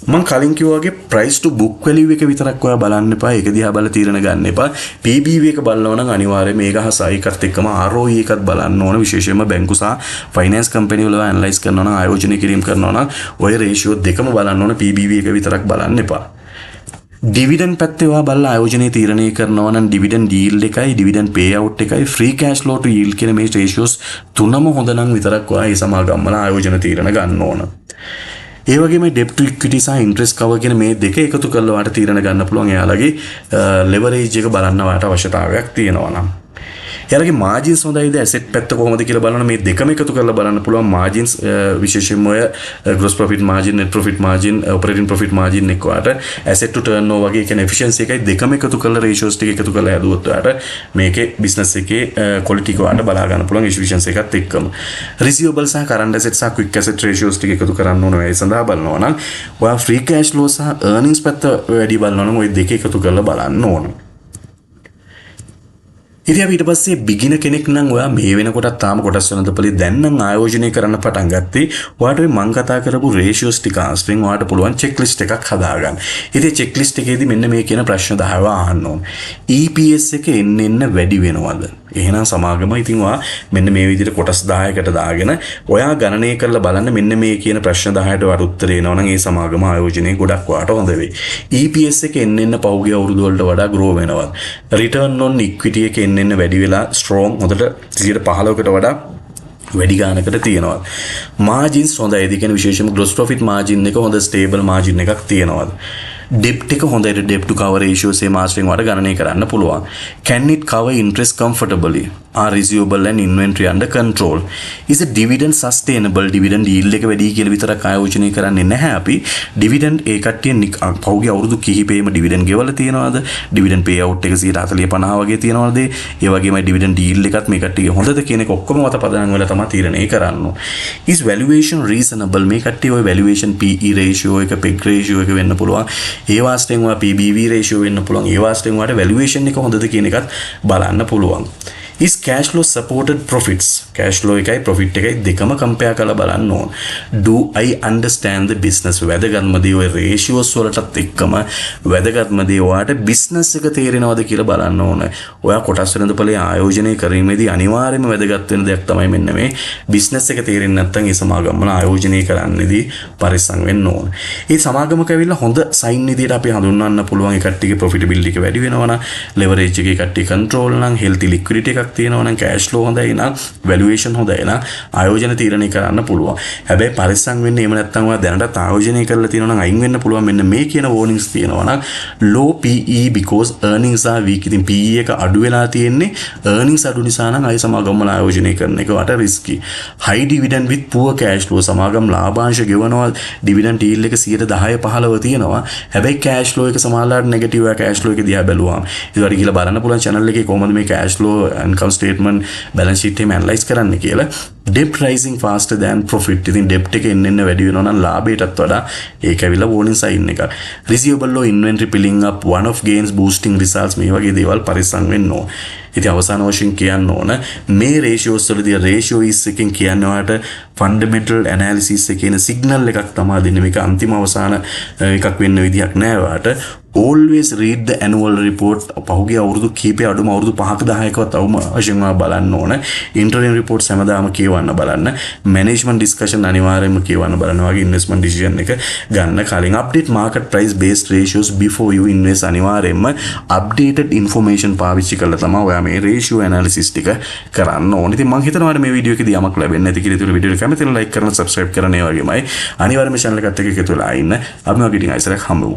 මම කලින් කිව්වා වගේ price to book value එක විතරක් ඔයා බලන්න එපා. ඒක දිහා බලලා තීරණ ගන්න එපා. PBV එක බලනවා නම් අනිවාර්යයෙන් මේක හා සායිකත් එක්කම ROE එකත් බලන්න ඕන. විශේෂයෙන්ම බැංකු සහ ෆයිනෑන්ස් කම්පැනි වල ඇනලයිස් කරනවා නම් ආයෝජනය කිරීම කරනවා නම් ඔය රේෂියෝ දෙකම බලන්න ඕන. PBV එක විතරක් බලන්න එපා. ඩිවිඩන්ඩ් පැත්තේ ඔයා බලලා ආයෝජනයේ තීරණය කරනවා නම් ඩිවිඩන්ඩ් yield එකයි ඩිවිඩන්ඩ් පේ අවුට් එකයි ෆ්‍රී කෑෂ් ෆ්ලෝ ටු yield කියන මේ රේෂියෝස් තුනම හොඳ නම් විතරක් ඔයා මේ සමාගම් වල ආයෝජන තීරණ ගන්න ඕන. ඒ වගේම debt to equity සහ interest cover කියන මේ දෙක එකතු කරලා ඔයාලට තීරණ ගන්න පුළුවන්. එයාලගේ leverage එක බලන්න ඔයාලට අවශ්‍යතාවයක් තියෙනවා නම්. එයාලගේ margins හොඳයිද asset පැත්ත කොහොමද කියලා බලන්න මේ දෙකම එකතු කරලා බලන්න පුළුවන්. margins විශේෂයෙන්ම ඔය gross profit margin, net profit margin, operating profit margin එක ඔයාලට asset to turnover වගේ කියන efficiency එකයි දෙකම එකතු කරලා ratios ටික එකතු කරලා හදුවොත් ඔයාලට මේකේ business එකේ quality එක ඔයාලට බලා ගන්න පුළුවන් efficiency එකත් එක්කම. receivable සහ current asset සහ quick asset ratios ටික එකතු කරන්න ඕන. ඒ සඳහා බලනවා නම් ඔයා free cash flow සහ earnings පැත්ත වැඩි බලනවා නම් ওই දෙක එකතු කරලා බලන්න ඕන. ඉතින් අපි ඊට පස්සේ බිගිනර් කෙනෙක් නම් ඔයා මේ වෙනකොටත් තාම කොටස් වෙනදපලි දැන් නම් ආයෝජනය කරන්න පටන් ගත්තේ. ඔයාට මේ මම කතා කරපු රේෂියෝස් ටික ආශ්‍රයෙන් ඔයාට පුළුවන් චෙක්ලිස්ට් එකක් හදාගන්න. ඉතින් චෙක්ලිස්ට් එකේදී මෙන්න මේ කියන ප්‍රශ්න 10ව අහන්න ඕන. EPS එක එන්න වැඩි වෙනවද? එහෙනම් සමාගම ඉතින් ඔයා මෙන්න මේ විදිහට කොටස් 10කට දාගෙන ඔයා ගණනය කරලා බලන්න මෙන්න මේ කියන ප්‍රශ්න 10ට ඔයාට උත්තර එනවා නම් ඒ සමාගම ආයෝජනයේ ගොඩක් ඔයාට හොඳ වෙයි. EPS එක එන්න පහුගිය අවුරුදු වලට වඩා grow වෙනවා. return on equity එක එන්න වැඩි වෙලා strong හොඳට 15%කට වඩා වැඩි ගානකට තියෙනවා. margins හොඳයි. ඒ කියන්නේ විශේෂයෙන්ම gross profit margin එක හොඳ stable margin එකක් තියෙනවා. debt එක හොඳට debt to cover ratio සේ මාස්ටරින් වලට ගණනය කරන්න පුළුවන්. Can it cover interest comfortably? Are receivable and inventory under control? Is the dividend sustainable? Dividend yield එක වැඩි කියලා විතරක් ආයෝජනය කරන්නේ නැහැ අපි. dividend ඒ කට්ටිය පහුගිය අවුරුදු කිහිපෙම dividend ගෙවලා තියෙනවද? dividend payout එක 140-50 වගේ තියෙනවද? ඒ වගේම dividend yield එකත් මේ කට්ටිය හොඳද කියන එක ඔක්කොම මත පදනම් වෙලා තමයි තීරණය කරන්නේ. Is valuation reasonable? මේ කට්ටිය ඔය valuation PE ratio එක PEG ratio එක වෙන්න පුළුවන්. ඒ වාස්තෙන් ඔයා PBV ratio වෙන්න පුළුවන්. ඒ වාස්තෙන් ඔයාට valuation එක හොඳද කියන එකත් බලන්න පුළුවන්. Is cash flow supported profits? Cash flow එකයි profit එකයි දෙකම compare කරලා බලන්න ඕන. Do I understand the business? වැදගත්ම දේ ඔය ratios වලටත් එක්කම වැදගත්ම දේ ඔයාට business එක තේරෙනවද කියලා බලන්න ඕන. ඔයා කොටස් වෙනදපලේ ආයෝජනය කිරීමේදී අනිවාර්යයෙන්ම වැදගත් වෙන දෙයක් තමයි මෙන්න මේ business එක තේරෙන්නේ නැත්නම් ඒ සමාගම වල ආයෝජනය කරන්නේදී පරිස්සම් වෙන්න ඕන. මේ සමාගමක ඇවිල්ලා හොඳ sign විදියට අපි හඳුන්වන්න පුළුවන් ඒ කට්ටියගේ profitability එක වැඩි වෙනවා නම්, leverage එකේ කට්ටිය control නම්, healthy liquidity එකක් තියෙනවා නම්, cash flow හොඳයි නම්, valuation හොඳයි නම් ආයෝජන තීරණය කරන්න පුළුවන්. හැබැයි පරිස්සම් වෙන්න එහෙම නැත්නම් ඔයා දැනටත් ආයෝජනය කරලා තියෙනවා නම් අයින් වෙන්න පුළුවන්. මෙන්න මේ කියන warnings තියෙනවා නම් low PE because earnings are weak. ඉතින් PE එක අඩු වෙලා තියෙන්නේ earnings අඩු නිසා නම් අය සමාගම් වල ආයෝජනය කරන එක වට risky. High dividend with poor cash flow. සමාගම් ලාභාංශ ගෙවනවා dividend yield එක 10-15 තියෙනවා. හැබැයි cash flow එක සමානලාට negative cash flow එක දිහා බැලුවාම ඒකට ගිහලා බලන්න පුළුවන් channel එකේ කොහොමද මේ cash flow income statement balance sheet එක analyze කරන්න කියලා. Debt rising faster than profit. ඉතින් debt එක එන්න වැඩි වෙනවා නම් ලාභයටත් වඩා ඒක ඇවිල්ලා warning sign එකක්. Receivable low inventory piling up, one off gains boosting results මේ වගේ දේවල් පරිස්සම් වෙන්න ඕන. ඉතින් අවසාන වශයෙන් කියන්න ඕන මේ ratios වලදී ratio is එකෙන් කියන්නේ ඔයාලට fundamental analysis එකේ ඉන signal එකක් තමයි දෙන්නේ. මේක අන්තිම අවසාන එකක් වෙන්න විදියක් නෑ ඔයාලට. always read the annual report. පහුගිය අවුරුදු කීපය අඩුම අවුරුදු 5ක 10කවත් අවම වශයෙන් බලන්න ඕන. interim reports හැමදාම කියවන්න බලන්න. management discussion අනිවාර්යයෙන්ම කියවන්න බලන්න. වගේ investment decision එක ගන්න කලින් update market price based ratios before you invest. අනිවාර්යයෙන්ම updated information පාවිච්චි කරලා තමයි ඔයා මේ ratio analysis ටික කරන්න ඕනේ. ඉතින් මම හිතනවා මේ වීඩියෝ එකේදී යමක් ලැබෙන්නේ නැති කියලා. ඒක වීඩියෝ එක කැමති නම් like කරන්න subscribe කරන්න ඒ වගේමයි. අනිවාර්යයෙන්ම channel එකට එකතු වෙලා ඉන්න. අපි වගේ ඉතින් ආයෙත් හම්බෙමු.